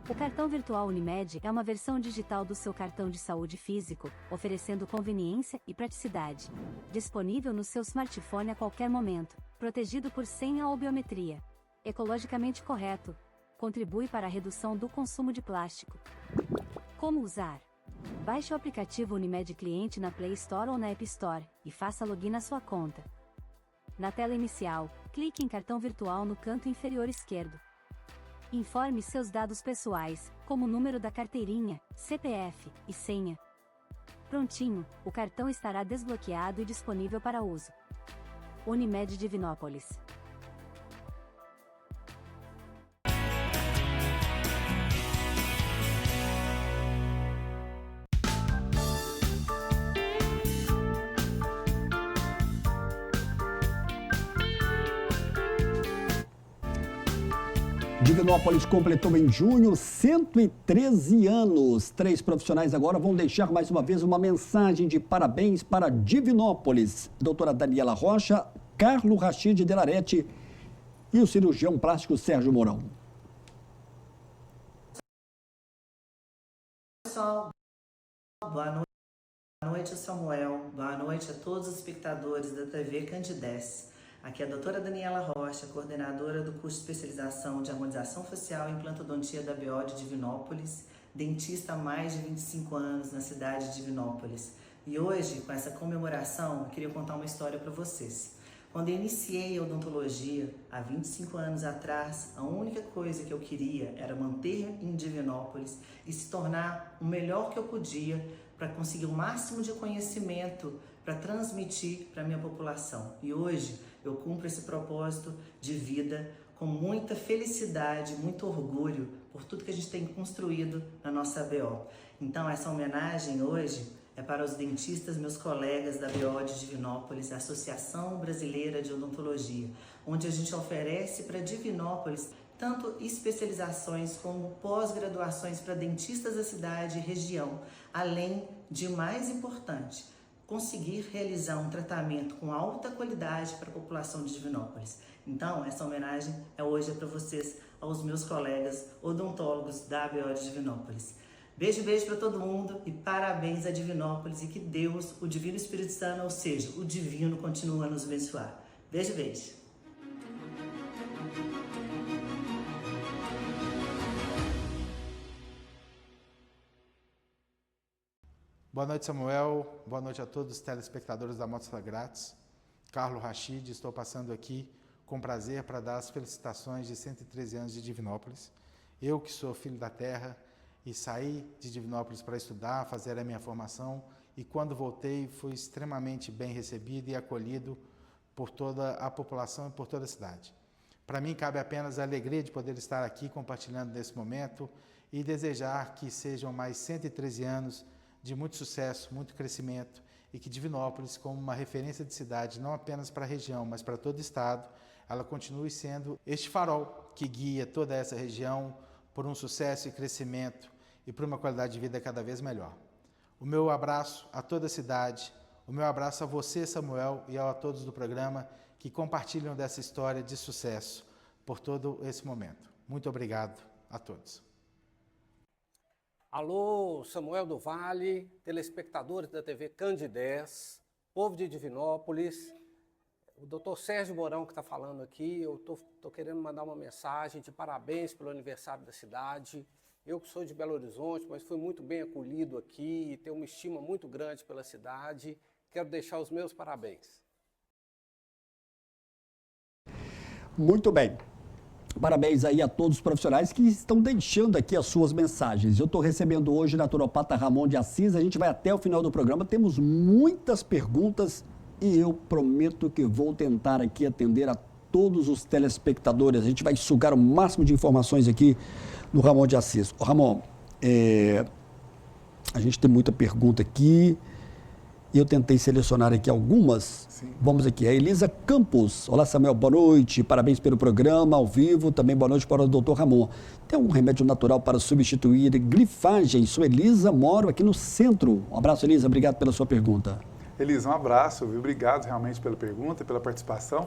O cartão virtual Unimed é uma versão digital do seu cartão de saúde físico, oferecendo conveniência e praticidade. Disponível no seu smartphone a qualquer momento, protegido por senha ou biometria. Ecologicamente correto. Contribui para a redução do consumo de plástico. Como usar? Baixe o aplicativo Unimed Cliente na Play Store ou na App Store e faça login na sua conta. Na tela inicial, clique em cartão virtual no canto inferior esquerdo. Informe seus dados pessoais, como o número da carteirinha, CPF e senha. Prontinho, o cartão estará desbloqueado e disponível para uso. Unimed Divinópolis. Divinópolis completou em junho 113 anos. 3 profissionais agora vão deixar mais uma vez uma mensagem de parabéns para Divinópolis. Doutora Daniela Rocha, Carlo Rachid Delarete e o cirurgião plástico Sérgio Mourão. Pessoal, boa noite, Samuel. Boa noite a todos os espectadores da TV Candidez. Aqui é a doutora Daniela Rocha, coordenadora do curso de especialização de harmonização facial e implantodontia da BO de Divinópolis, dentista há mais de 25 anos na cidade de Divinópolis. E hoje, com essa comemoração, eu queria contar uma história para vocês. Quando eu iniciei a odontologia, há 25 anos atrás, a única coisa que eu queria era manter em Divinópolis e se tornar o melhor que eu podia para conseguir o máximo de conhecimento para transmitir para a minha população. E hoje eu cumpro esse propósito de vida com muita felicidade, muito orgulho por tudo que a gente tem construído na nossa BO. Então essa homenagem hoje é para os dentistas, meus colegas da BO de Divinópolis, a Associação Brasileira de Odontologia, onde a gente oferece para Divinópolis tanto especializações como pós-graduações para dentistas da cidade e região, além de mais importante, conseguir realizar um tratamento com alta qualidade para a população de Divinópolis. Então, essa homenagem hoje é para vocês, aos meus colegas odontólogos da ABO de Divinópolis. Beijo para todo mundo e parabéns a Divinópolis e que Deus, o Divino Espírito Santo, ou seja, o Divino, continua a nos abençoar. Beijo. Boa noite, Samuel. Boa noite a todos os telespectadores da Mostra Grátis. Carlos Rachid, estou passando aqui com prazer para dar as felicitações de 113 anos de Divinópolis. Eu, que sou filho da terra e saí de Divinópolis para estudar, fazer a minha formação, e quando voltei fui extremamente bem recebido e acolhido por toda a população e por toda a cidade. Para mim, cabe apenas a alegria de poder estar aqui compartilhando nesse momento e desejar que sejam mais 113 anos de muito sucesso, muito crescimento, e que Divinópolis, como uma referência de cidade, não apenas para a região, mas para todo o estado, ela continue sendo este farol que guia toda essa região por um sucesso e crescimento e por uma qualidade de vida cada vez melhor. O meu abraço a toda a cidade, o meu abraço a você, Samuel, e a todos do programa que compartilham dessa história de sucesso por todo esse momento. Muito obrigado a todos. Alô, Samuel do Vale, telespectadores da TV Candidez, povo de Divinópolis, o doutor Sérgio Mourão que está falando aqui. Eu estou querendo mandar uma mensagem de parabéns pelo aniversário da cidade. Eu que sou de Belo Horizonte, mas fui muito bem acolhido aqui e tenho uma estima muito grande pela cidade. Quero deixar os meus parabéns. Muito bem. Parabéns aí a todos os profissionais que estão deixando aqui as suas mensagens. Eu estou recebendo hoje o naturopata Ramon de Assis. A gente vai até o final do programa. Temos muitas perguntas e eu prometo que vou tentar aqui atender a todos os telespectadores. A gente vai sugar o máximo de informações aqui do Ramon de Assis. Ô, Ramon, a gente tem muita pergunta aqui. Eu tentei selecionar aqui algumas. Sim. Vamos aqui. A Elisa Campos. Olá, Samuel, boa noite. Parabéns pelo programa ao vivo. Também boa noite para o doutor Ramon. Tem algum remédio natural para substituir glifagem? Sou Elisa, moro aqui no centro. Um abraço, Elisa. Obrigado pela sua pergunta. Elisa, um abraço. Viu? Obrigado realmente pela pergunta e pela participação.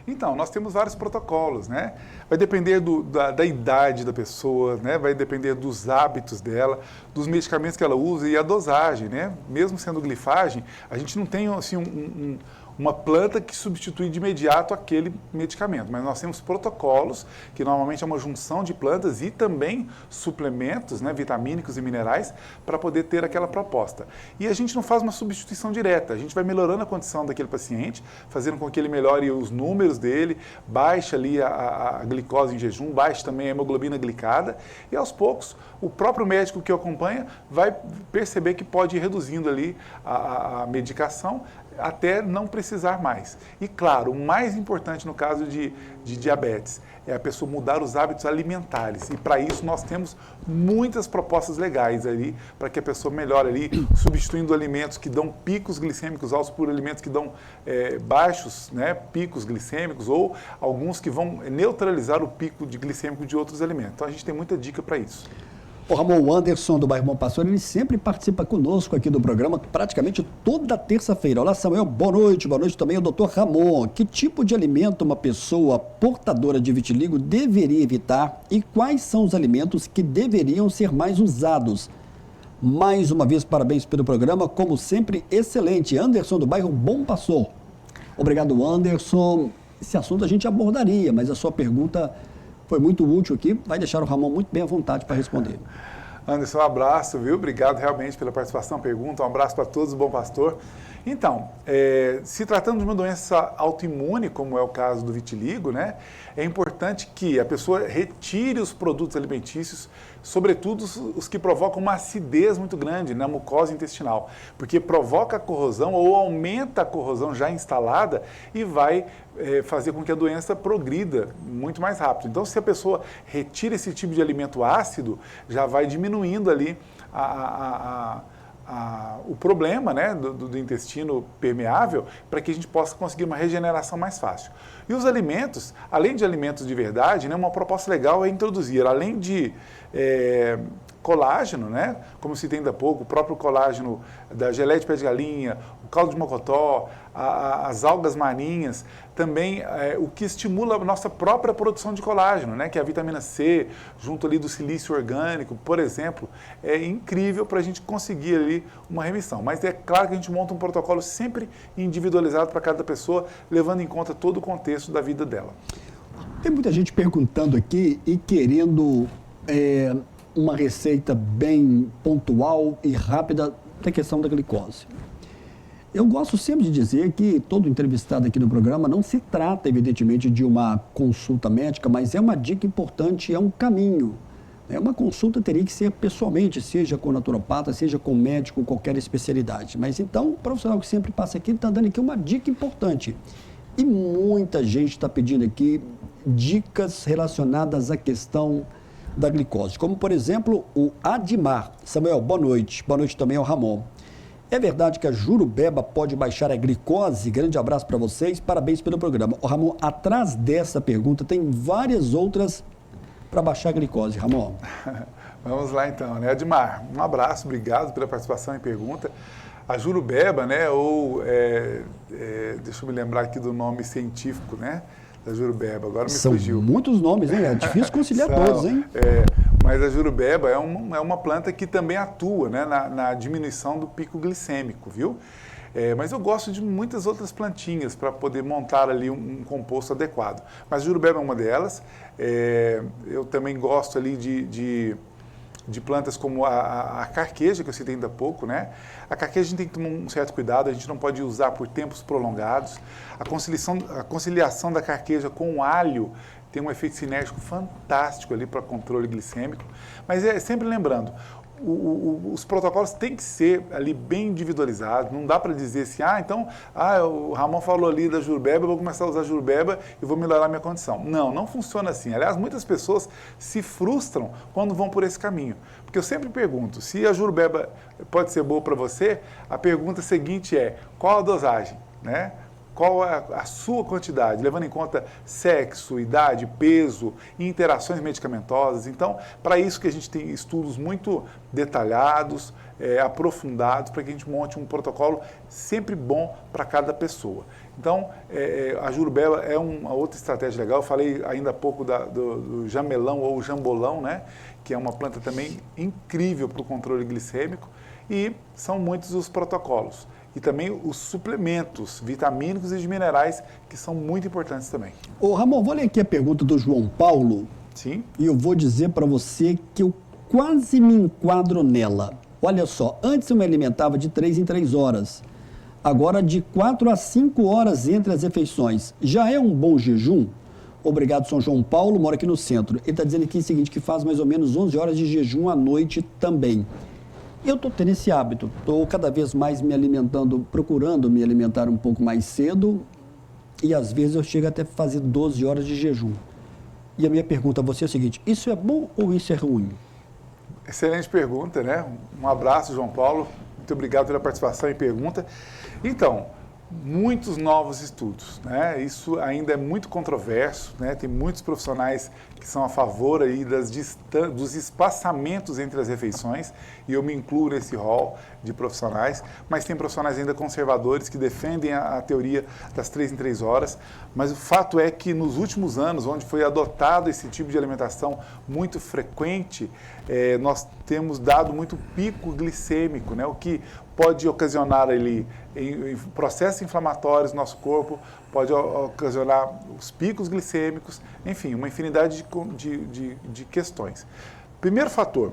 Então, nós temos vários protocolos, né? Vai depender da idade da pessoa, né? Vai depender dos hábitos dela, dos medicamentos que ela usa e a dosagem, né? Mesmo sendo glifagem, a gente não tem assim, uma planta que substitui de imediato aquele medicamento, mas nós temos protocolos, que normalmente é uma junção de plantas e também suplementos, né, vitamínicos e minerais, para poder ter aquela proposta. E a gente não faz uma substituição direta, a gente vai melhorando a condição daquele paciente, fazendo com que ele melhore os números dele, baixe ali a glicose em jejum, baixe também a hemoglobina glicada, e aos poucos o próprio médico que o acompanha vai perceber que pode ir reduzindo ali a medicação, até não precisar mais. E claro, o mais importante no caso de diabetes é a pessoa mudar os hábitos alimentares. E para isso nós temos muitas propostas legais ali, para que a pessoa melhore ali, substituindo alimentos que dão picos glicêmicos altos por alimentos que dão baixos, né, picos glicêmicos, ou alguns que vão neutralizar o pico de glicêmico de outros alimentos. Então a gente tem muita dica para isso. O Ramon Anderson, do bairro Bom Pastor, ele sempre participa conosco aqui do programa, praticamente toda terça-feira. Olá, Samuel, boa noite também ao doutor Ramon. Que tipo de alimento uma pessoa portadora de vitiligo deveria evitar e quais são os alimentos que deveriam ser mais usados? Mais uma vez, parabéns pelo programa, como sempre, excelente. Anderson, do bairro Bom Pastor. Obrigado, Anderson. Esse assunto a gente abordaria, mas a sua pergunta foi muito útil aqui, vai deixar o Ramon muito bem à vontade para responder. Anderson, um abraço, viu? Obrigado realmente pela participação, pergunta, um abraço para todos, Bom Pastor. Então, se tratando de uma doença autoimune, como é o caso do vitiligo, né, é importante que a pessoa retire os produtos alimentícios, sobretudo os que provocam uma acidez muito grande na mucosa intestinal, porque provoca a corrosão ou aumenta a corrosão já instalada e vai fazer com que a doença progrida muito mais rápido. Então, se a pessoa retira esse tipo de alimento ácido, já vai diminuindo ali o problema, né, do intestino permeável, para que a gente possa conseguir uma regeneração mais fácil. E os alimentos, além de alimentos de verdade, né, uma proposta legal é introduzir, além de colágeno, né? Como se tem ainda pouco, o próprio colágeno da geleia de pé de galinha, o caldo de mocotó, as algas marinhas, também o que estimula a nossa própria produção de colágeno, né? Que é a vitamina C, junto ali do silício orgânico, por exemplo, é incrível para a gente conseguir ali uma remissão. Mas é claro que a gente monta um protocolo sempre individualizado para cada pessoa, levando em conta todo o contexto da vida dela. Tem muita gente perguntando aqui e querendo uma receita bem pontual e rápida da questão da glicose. Eu gosto sempre de dizer que todo entrevistado aqui no programa não se trata, evidentemente, de uma consulta médica, mas é uma dica importante, é um caminho. Uma consulta teria que ser pessoalmente, seja com naturopata, seja com médico, qualquer especialidade. Mas então, o profissional que sempre passa aqui está dando aqui uma dica importante. E muita gente está pedindo aqui dicas relacionadas à questão da glicose, como, por exemplo, o Admar. Samuel, boa noite. Boa noite também ao Ramon. É verdade que a jurubeba pode baixar a glicose? Grande abraço para vocês, parabéns pelo programa. O Ramon, atrás dessa pergunta tem várias outras para baixar a glicose, Ramon. Vamos lá então, né? Admar, um abraço, obrigado pela participação e pergunta. A jurubeba, né, ou, deixa eu me lembrar aqui do nome científico, né, da jurubeba, agora me fugiu. São muitos nomes, hein? É difícil conciliar todos, hein? Mas a jurubeba é uma planta que também atua, né, na diminuição do pico glicêmico, viu? Mas eu gosto de muitas outras plantinhas para poder montar ali um composto adequado. Mas a jurubeba é uma delas. Eu também gosto ali de plantas como a carqueja, que eu citei ainda há pouco, né? A carqueja a gente tem que tomar um certo cuidado, a gente não pode usar por tempos prolongados. A conciliação da carqueja com o alho tem um efeito sinérgico fantástico ali para controle glicêmico. Mas sempre lembrando, os protocolos têm que ser ali bem individualizados, não dá para dizer assim, o Ramon falou ali da jurubeba, eu vou começar a usar jurubeba e vou melhorar a minha condição. Não funciona assim. Aliás, muitas pessoas se frustram quando vão por esse caminho. Porque eu sempre pergunto, se a jurubeba pode ser boa para você, a pergunta seguinte é, qual a dosagem, né? Qual é a sua quantidade, levando em conta sexo, idade, peso e interações medicamentosas. Então, para isso que a gente tem estudos muito detalhados, aprofundados, para que a gente monte um protocolo sempre bom para cada pessoa. Então, a jurubeba é uma outra estratégia legal. Eu falei ainda há pouco do jamelão ou jambolão, né? Que é uma planta também incrível para o controle glicêmico. E são muitos os protocolos. E também os suplementos vitamínicos e de minerais, que são muito importantes também. Ô Ramon, vou ler aqui a pergunta do João Paulo. Sim. E eu vou dizer para você que eu quase me enquadro nela. Olha só, antes eu me alimentava de 3 em 3 horas. Agora de 4 a 5 horas entre as refeições. Já é um bom jejum? Obrigado, São João Paulo, mora aqui no centro. Ele está dizendo aqui o seguinte, que faz mais ou menos 11 horas de jejum à noite também. Eu estou tendo esse hábito, estou cada vez mais me alimentando, procurando me alimentar um pouco mais cedo e às vezes eu chego até a fazer 12 horas de jejum. E a minha pergunta a você é o seguinte, isso é bom ou isso é ruim? Excelente pergunta, né? Um abraço, João Paulo, muito obrigado pela participação e pergunta. Então, muitos novos estudos, né? Isso ainda é muito controverso, né? Tem muitos profissionais que são a favor aí dos espaçamentos entre as refeições, e eu me incluo nesse rol de profissionais, mas tem profissionais ainda conservadores que defendem a teoria das 3 em 3 horas, mas o fato é que nos últimos anos, onde foi adotado esse tipo de alimentação muito frequente, nós temos dado muito pico glicêmico, né? O que pode ocasionar ali em processos inflamatórios no nosso corpo, pode ocasionar os picos glicêmicos, enfim, uma infinidade de questões. Primeiro fator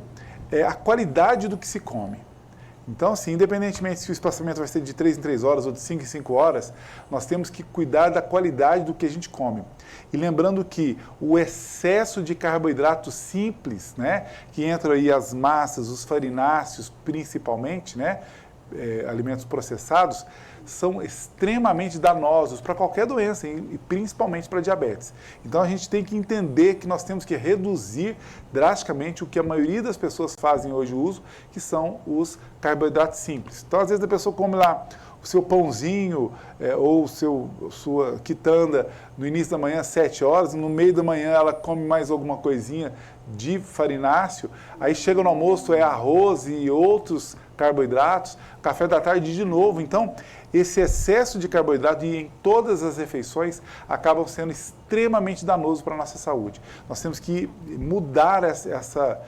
é a qualidade do que se come. Então, assim, independentemente se o espaçamento vai ser de 3 em 3 horas ou de 5 em 5 horas, nós temos que cuidar da qualidade do que a gente come. E lembrando que o excesso de carboidratos simples, né, que entram aí as massas, os farináceos principalmente, né, alimentos processados, são extremamente danosos para qualquer doença e principalmente para diabetes. Então a gente tem que entender que nós temos que reduzir drasticamente o que a maioria das pessoas fazem hoje uso, que são os carboidratos simples. Então às vezes a pessoa come lá o seu pãozinho ou sua quitanda no início da manhã, às 7 horas, no meio da manhã ela come mais alguma coisinha de farináceo, aí chega no almoço é arroz e outros carboidratos, café da tarde de novo. Então, esse excesso de carboidrato e em todas as refeições acabam sendo extremamente danoso para a nossa saúde. Nós temos que mudar essa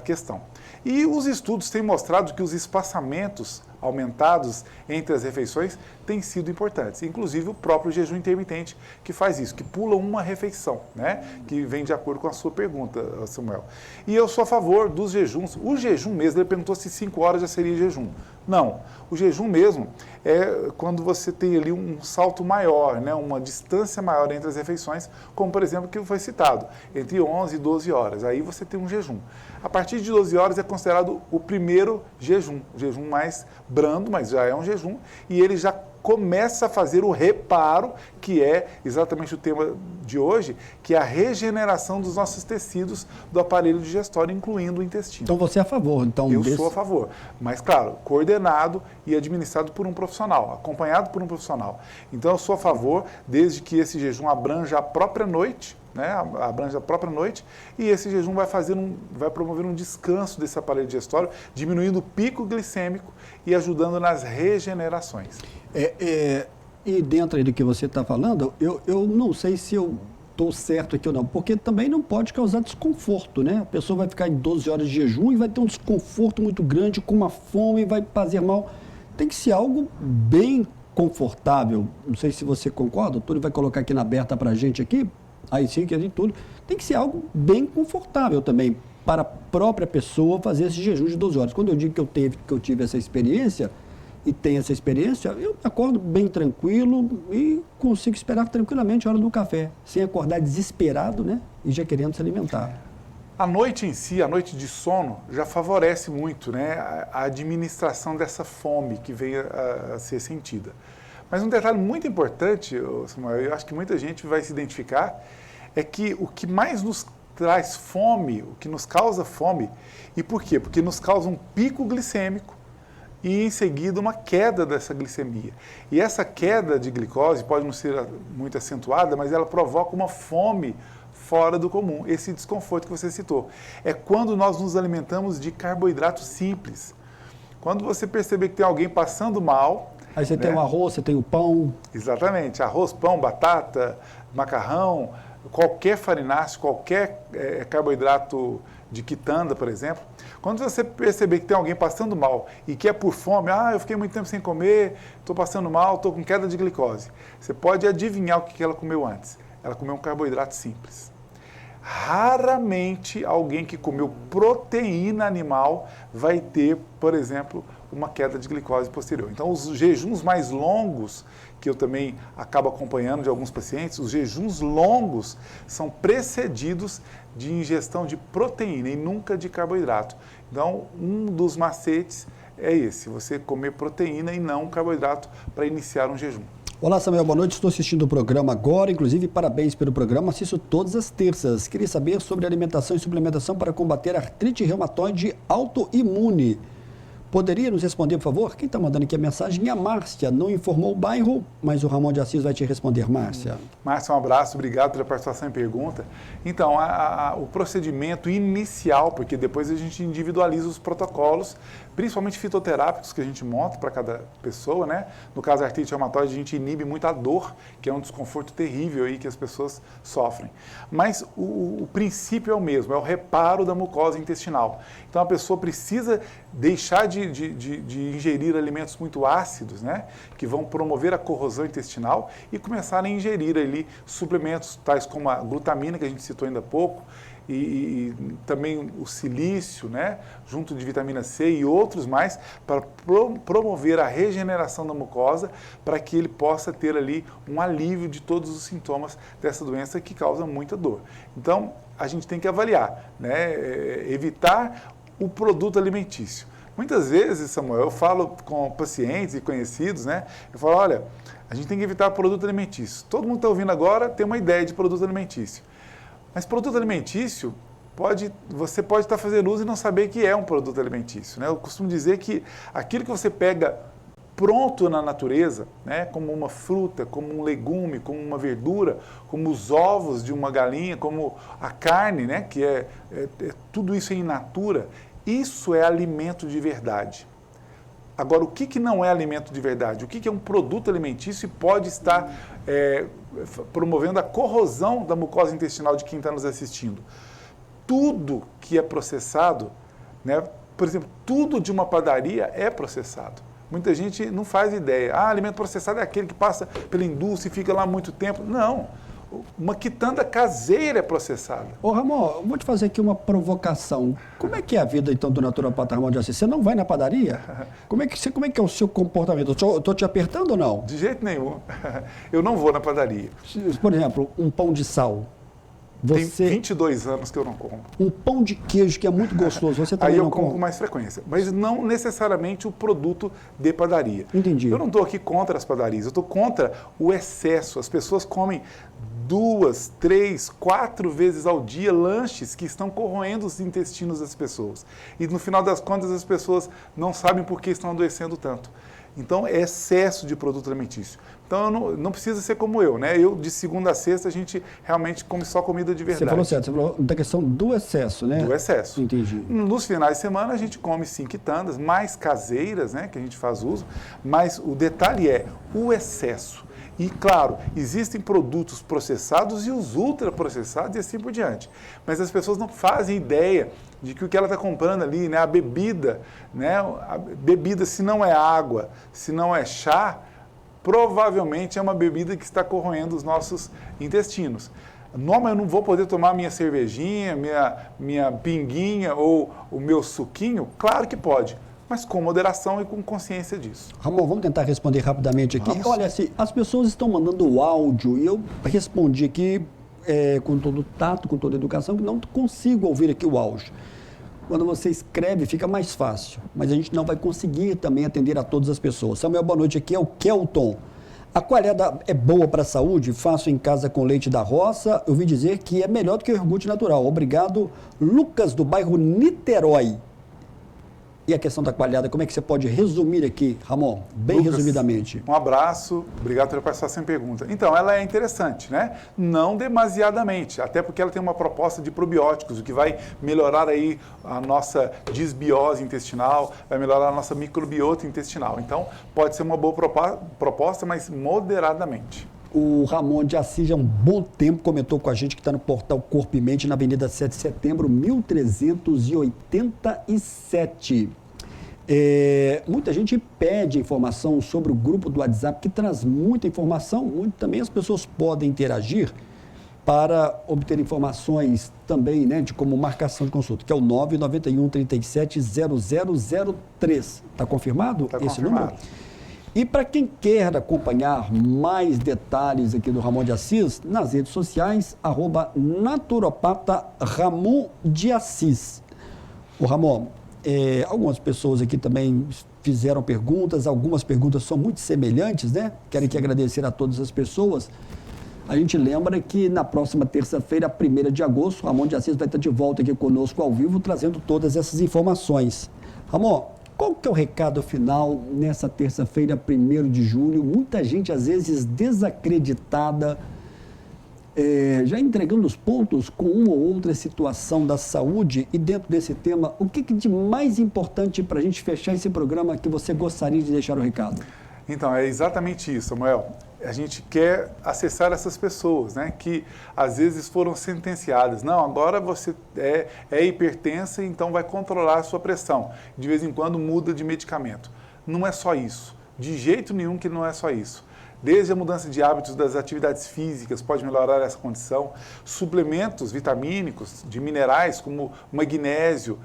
questão. E os estudos têm mostrado que os espaçamentos aumentados entre as refeições têm sido importantes. Inclusive o próprio jejum intermitente que faz isso, que pula uma refeição, né? Que vem de acordo com a sua pergunta, Samuel. E eu sou a favor dos jejuns. O jejum mesmo, ele perguntou se 5 horas já seria jejum. Não. O jejum mesmo é quando você tem ali um salto maior, né? Uma distância maior entre as refeições, como por exemplo que foi citado, entre 11 e 12 horas. Aí você tem um jejum. A partir de 12 horas é considerado o primeiro jejum, o jejum mais brando, mas já é um jejum, e ele já começa a fazer o reparo, que é exatamente o tema de hoje, que é a regeneração dos nossos tecidos do aparelho digestório, incluindo o intestino. Então você é a favor? Então, eu sou a favor, mas claro, coordenado e administrado por um profissional, acompanhado por um profissional. Então eu sou a favor, desde que esse jejum abranja a própria noite, né, abrange a própria noite, e esse jejum vai promover um descanso desse aparelho digestório, diminuindo o pico glicêmico e ajudando nas regenerações. E dentro aí do que você está falando, eu não sei se eu estou certo aqui ou não, porque também não pode causar desconforto, né? A pessoa vai ficar em 12 horas de jejum e vai ter um desconforto muito grande, com uma fome, vai fazer mal. Tem que ser algo bem confortável. Não sei se você concorda, o Túlio vai colocar aqui na aberta para a gente aqui, aí sim, que a gente tudo. Tem que ser algo bem confortável também para a própria pessoa fazer esse jejum de 12 horas. Quando eu digo que eu tive essa experiência e tenho essa experiência, eu acordo bem tranquilo e consigo esperar tranquilamente a hora do café, sem acordar desesperado, né? E já querendo se alimentar. A noite em si, a noite de sono, já favorece muito, né, a administração dessa fome que vem a ser sentida. Mas um detalhe muito importante, Samuel, eu acho que muita gente vai se identificar, é que o que mais nos traz fome, o que nos causa fome, e por quê? Porque nos causa um pico glicêmico e em seguida uma queda dessa glicemia. E essa queda de glicose pode não ser muito acentuada, mas ela provoca uma fome fora do comum, esse desconforto que você citou. É quando nós nos alimentamos de carboidratos simples. Quando você perceber que tem alguém passando mal... Aí você tem o arroz, você tem o pão. Exatamente, arroz, pão, batata, macarrão, qualquer farináceo, qualquer carboidrato de quitanda, por exemplo. Quando você perceber que tem alguém passando mal e que é por fome, eu fiquei muito tempo sem comer, estou passando mal, estou com queda de glicose. Você pode adivinhar o que ela comeu antes. Ela comeu um carboidrato simples. Raramente alguém que comeu proteína animal vai ter, por exemplo, uma queda de glicose posterior. Então, os jejuns mais longos, que eu também acabo acompanhando de alguns pacientes, os jejuns longos são precedidos de ingestão de proteína e nunca de carboidrato. Então, um dos macetes é esse, você comer proteína e não carboidrato para iniciar um jejum. Olá, Samuel, boa noite. Estou assistindo o programa agora, inclusive parabéns pelo programa. Assisto todas as terças. Queria saber sobre alimentação e suplementação para combater artrite reumatoide autoimune. Poderia nos responder, por favor? Quem está mandando aqui a mensagem é a Márcia. Não informou o bairro, mas o Ramon de Assis vai te responder, Márcia. Márcia, um abraço, obrigado pela participação e pergunta. Então, o procedimento inicial, porque depois a gente individualiza os protocolos, principalmente fitoterápicos que a gente monta para cada pessoa, né? No caso da artrite reumatoide, a gente inibe muito a dor, que é um desconforto terrível aí que as pessoas sofrem. Mas o princípio é o mesmo, é o reparo da mucosa intestinal. Então, a pessoa precisa deixar de ingerir alimentos muito ácidos, né, que vão promover a corrosão intestinal e começar a ingerir ali suplementos tais como a glutamina, que a gente citou ainda há pouco, e também o silício, né, junto de vitamina C e outros mais, para promover a regeneração da mucosa, para que ele possa ter ali um alívio de todos os sintomas dessa doença que causa muita dor. Então, a gente tem que avaliar, né, evitar o produto alimentício. Muitas vezes, Samuel, eu falo com pacientes e conhecidos, né? Eu falo, olha, a gente tem que evitar produto alimentício. Todo mundo está ouvindo agora tem uma ideia de produto alimentício. Mas produto alimentício, você pode estar fazendo uso e não saber que é um produto alimentício, né? Eu costumo dizer que aquilo que você pega pronto na natureza, né, como uma fruta, como um legume, como uma verdura, como os ovos de uma galinha, como a carne, né, que tudo isso é in natura, isso é alimento de verdade. Agora, o que não é alimento de verdade? O que é um produto alimentício e pode estar promovendo a corrosão da mucosa intestinal de quem está nos assistindo? Tudo que é processado, né, por exemplo, tudo de uma padaria é processado. Muita gente não faz ideia. Alimento processado é aquele que passa pela indústria e fica lá muito tempo. Não. Uma quitanda caseira é processada. Ô, Ramon, eu vou te fazer aqui uma provocação. Como é que é a vida, então, do naturopata Ramon de Assis? Você não vai na padaria? Como é que é o seu comportamento? Eu estou te apertando ou não? De jeito nenhum. Eu não vou na padaria. Por exemplo, um pão de sal. Tem 22 anos que eu não como. Um pão de queijo que é muito gostoso, você também não come? Aí eu como com mais frequência, mas não necessariamente o produto de padaria. Entendi. Eu não estou aqui contra as padarias, eu estou contra o excesso. As pessoas comem 2, 3, 4 vezes ao dia lanches que estão corroendo os intestinos das pessoas. E no final das contas as pessoas não sabem por que estão adoecendo tanto. Então é excesso de produto alimentício. Então não precisa ser como eu, né? Eu, de segunda a sexta, a gente realmente come só comida de verdade. Você falou certo, você falou da questão do excesso, né? Do excesso. Entendi. Nos finais de semana a gente come 5 quitandas, mais caseiras, né? Que a gente faz uso, mas o detalhe é o excesso. E, claro, existem produtos processados e os ultraprocessados e assim por diante. Mas as pessoas não fazem ideia de que o que ela está comprando ali, né, a bebida, se não é água, se não é chá, provavelmente é uma bebida que está corroendo os nossos intestinos. Não, mas eu não vou poder tomar minha cervejinha, minha pinguinha ou o meu suquinho? Claro que pode, mas com moderação e com consciência disso. Ramon, vamos tentar responder rapidamente aqui. Vamos. Olha, assim, as pessoas estão mandando áudio e eu respondi aqui com todo tato, com toda educação, que não consigo ouvir aqui o áudio. Quando você escreve, fica mais fácil, mas a gente não vai conseguir também atender a todas as pessoas. Samuel, boa noite, aqui é o Kelton. A coalhada é boa para a saúde? Faço em casa com leite da roça. Eu ouvi dizer que é melhor do que o iogurte natural. Obrigado, Lucas, do bairro Niterói. E a questão da coalhada, como é que você pode resumir aqui, Ramon, bem Lucas, resumidamente? Um abraço, obrigado pela participação sem pergunta. Então, ela é interessante, né? Não demasiadamente, até porque ela tem uma proposta de probióticos, o que vai melhorar aí a nossa disbiose intestinal, vai melhorar a nossa microbiota intestinal. Então, pode ser uma boa proposta, mas moderadamente. O Ramon de Assis, há um bom tempo, comentou com a gente que está no portal Corpo e Mente, na Avenida 7 de Setembro, 1387. Muita gente pede informação sobre o grupo do WhatsApp, que traz muita informação, também as pessoas podem interagir para obter informações também, né, de como marcação de consulta, que é o 991 37 0003. Está confirmado esse número? E para quem quer acompanhar mais detalhes aqui do Ramon de Assis, nas redes sociais, @naturopata Ramon de Assis. O Ramon, algumas pessoas aqui também fizeram perguntas, algumas perguntas são muito semelhantes, né? Quero aqui agradecer a todas as pessoas. A gente lembra que na próxima terça-feira, 1º de agosto, o Ramon de Assis vai estar de volta aqui conosco ao vivo, trazendo todas essas informações. Ramon, qual que é o recado final nessa terça-feira, 1º de julho? Muita gente, às vezes, desacreditada, já entregando os pontos com uma ou outra situação da saúde. E dentro desse tema, o que de mais importante para a gente fechar esse programa que você gostaria de deixar o recado? Então, é exatamente isso, Samuel. A gente quer acessar essas pessoas, né, que às vezes foram sentenciadas. Não, agora você é hipertensa, então vai controlar a sua pressão. De vez em quando muda de medicamento. Não é só isso. De jeito nenhum que não é só isso. Desde a mudança de hábitos das atividades físicas pode melhorar essa condição. Suplementos vitamínicos de minerais como magnésio,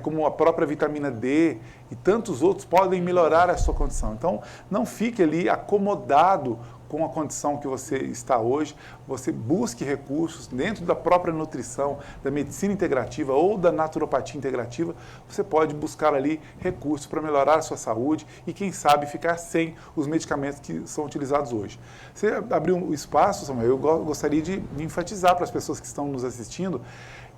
como a própria vitamina D e tantos outros podem melhorar a sua condição. Então, não fique ali acomodado com a condição que você está hoje, você busque recursos dentro da própria nutrição, da medicina integrativa ou da naturopatia integrativa, você pode buscar ali recursos para melhorar a sua saúde e, quem sabe, ficar sem os medicamentos que são utilizados hoje. Você abriu um espaço, Samuel, eu gostaria de enfatizar para as pessoas que estão nos assistindo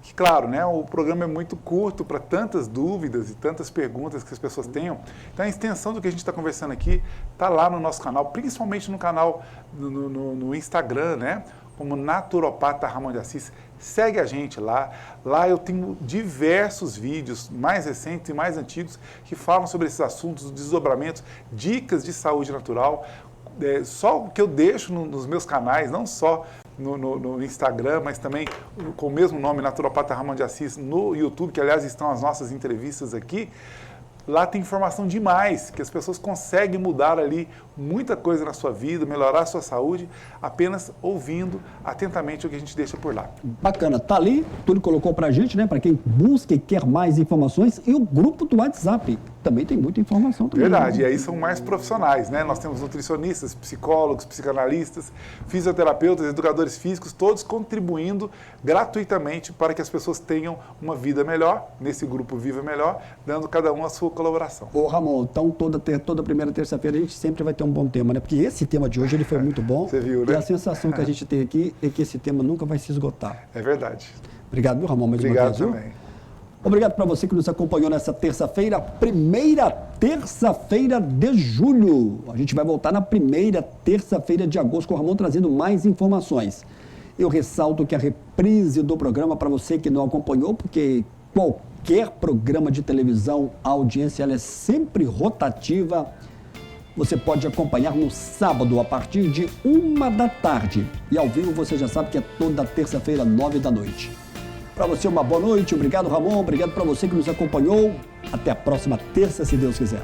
que, claro, né, o programa é muito curto para tantas dúvidas e tantas perguntas que as pessoas tenham. Então, a extensão do que a gente está conversando aqui está lá no nosso canal, principalmente no canal no Instagram, né, como Naturopata Ramon de Assis. Segue a gente lá. Lá eu tenho diversos vídeos, mais recentes e mais antigos, que falam sobre esses assuntos, os desdobramentos, dicas de saúde natural. Só o que eu deixo nos meus canais, não só no Instagram, mas também com o mesmo nome, Naturopata Ramon de Assis, no YouTube, que aliás estão as nossas entrevistas aqui. Lá tem informação demais, que as pessoas conseguem mudar ali muita coisa na sua vida, melhorar a sua saúde, apenas ouvindo atentamente o que a gente deixa por lá. Bacana, tá ali, tudo colocou pra gente, né? Para quem busca e quer mais informações, e o grupo do WhatsApp também tem muita informação também. Verdade, né? e aí são mais profissionais, né? Nós temos nutricionistas, psicólogos, psicanalistas, fisioterapeutas, educadores físicos, todos contribuindo gratuitamente para que as pessoas tenham uma vida melhor, nesse grupo Viva Melhor, dando cada um a sua colaboração. Ô Ramon, então toda primeira terça-feira a gente sempre vai ter um bom tema, né? Porque esse tema de hoje ele foi muito bom. Você viu, né? E a sensação que a gente tem aqui é que esse tema nunca vai se esgotar. É verdade. Obrigado, viu, Ramon? Mais Obrigado uma vez, também. Viu? Obrigado para você que nos acompanhou nessa terça-feira, primeira terça-feira de julho. A gente vai voltar na primeira terça-feira de agosto com o Ramon trazendo mais informações. Eu ressalto que a reprise do programa, para você que não acompanhou, porque qualquer programa de televisão, a audiência ela é sempre rotativa. Você pode acompanhar no sábado, a partir de 13h. E ao vivo você já sabe que é toda terça-feira, 21h. Para você, uma boa noite. Obrigado, Ramon. Obrigado para você que nos acompanhou. Até a próxima terça, se Deus quiser.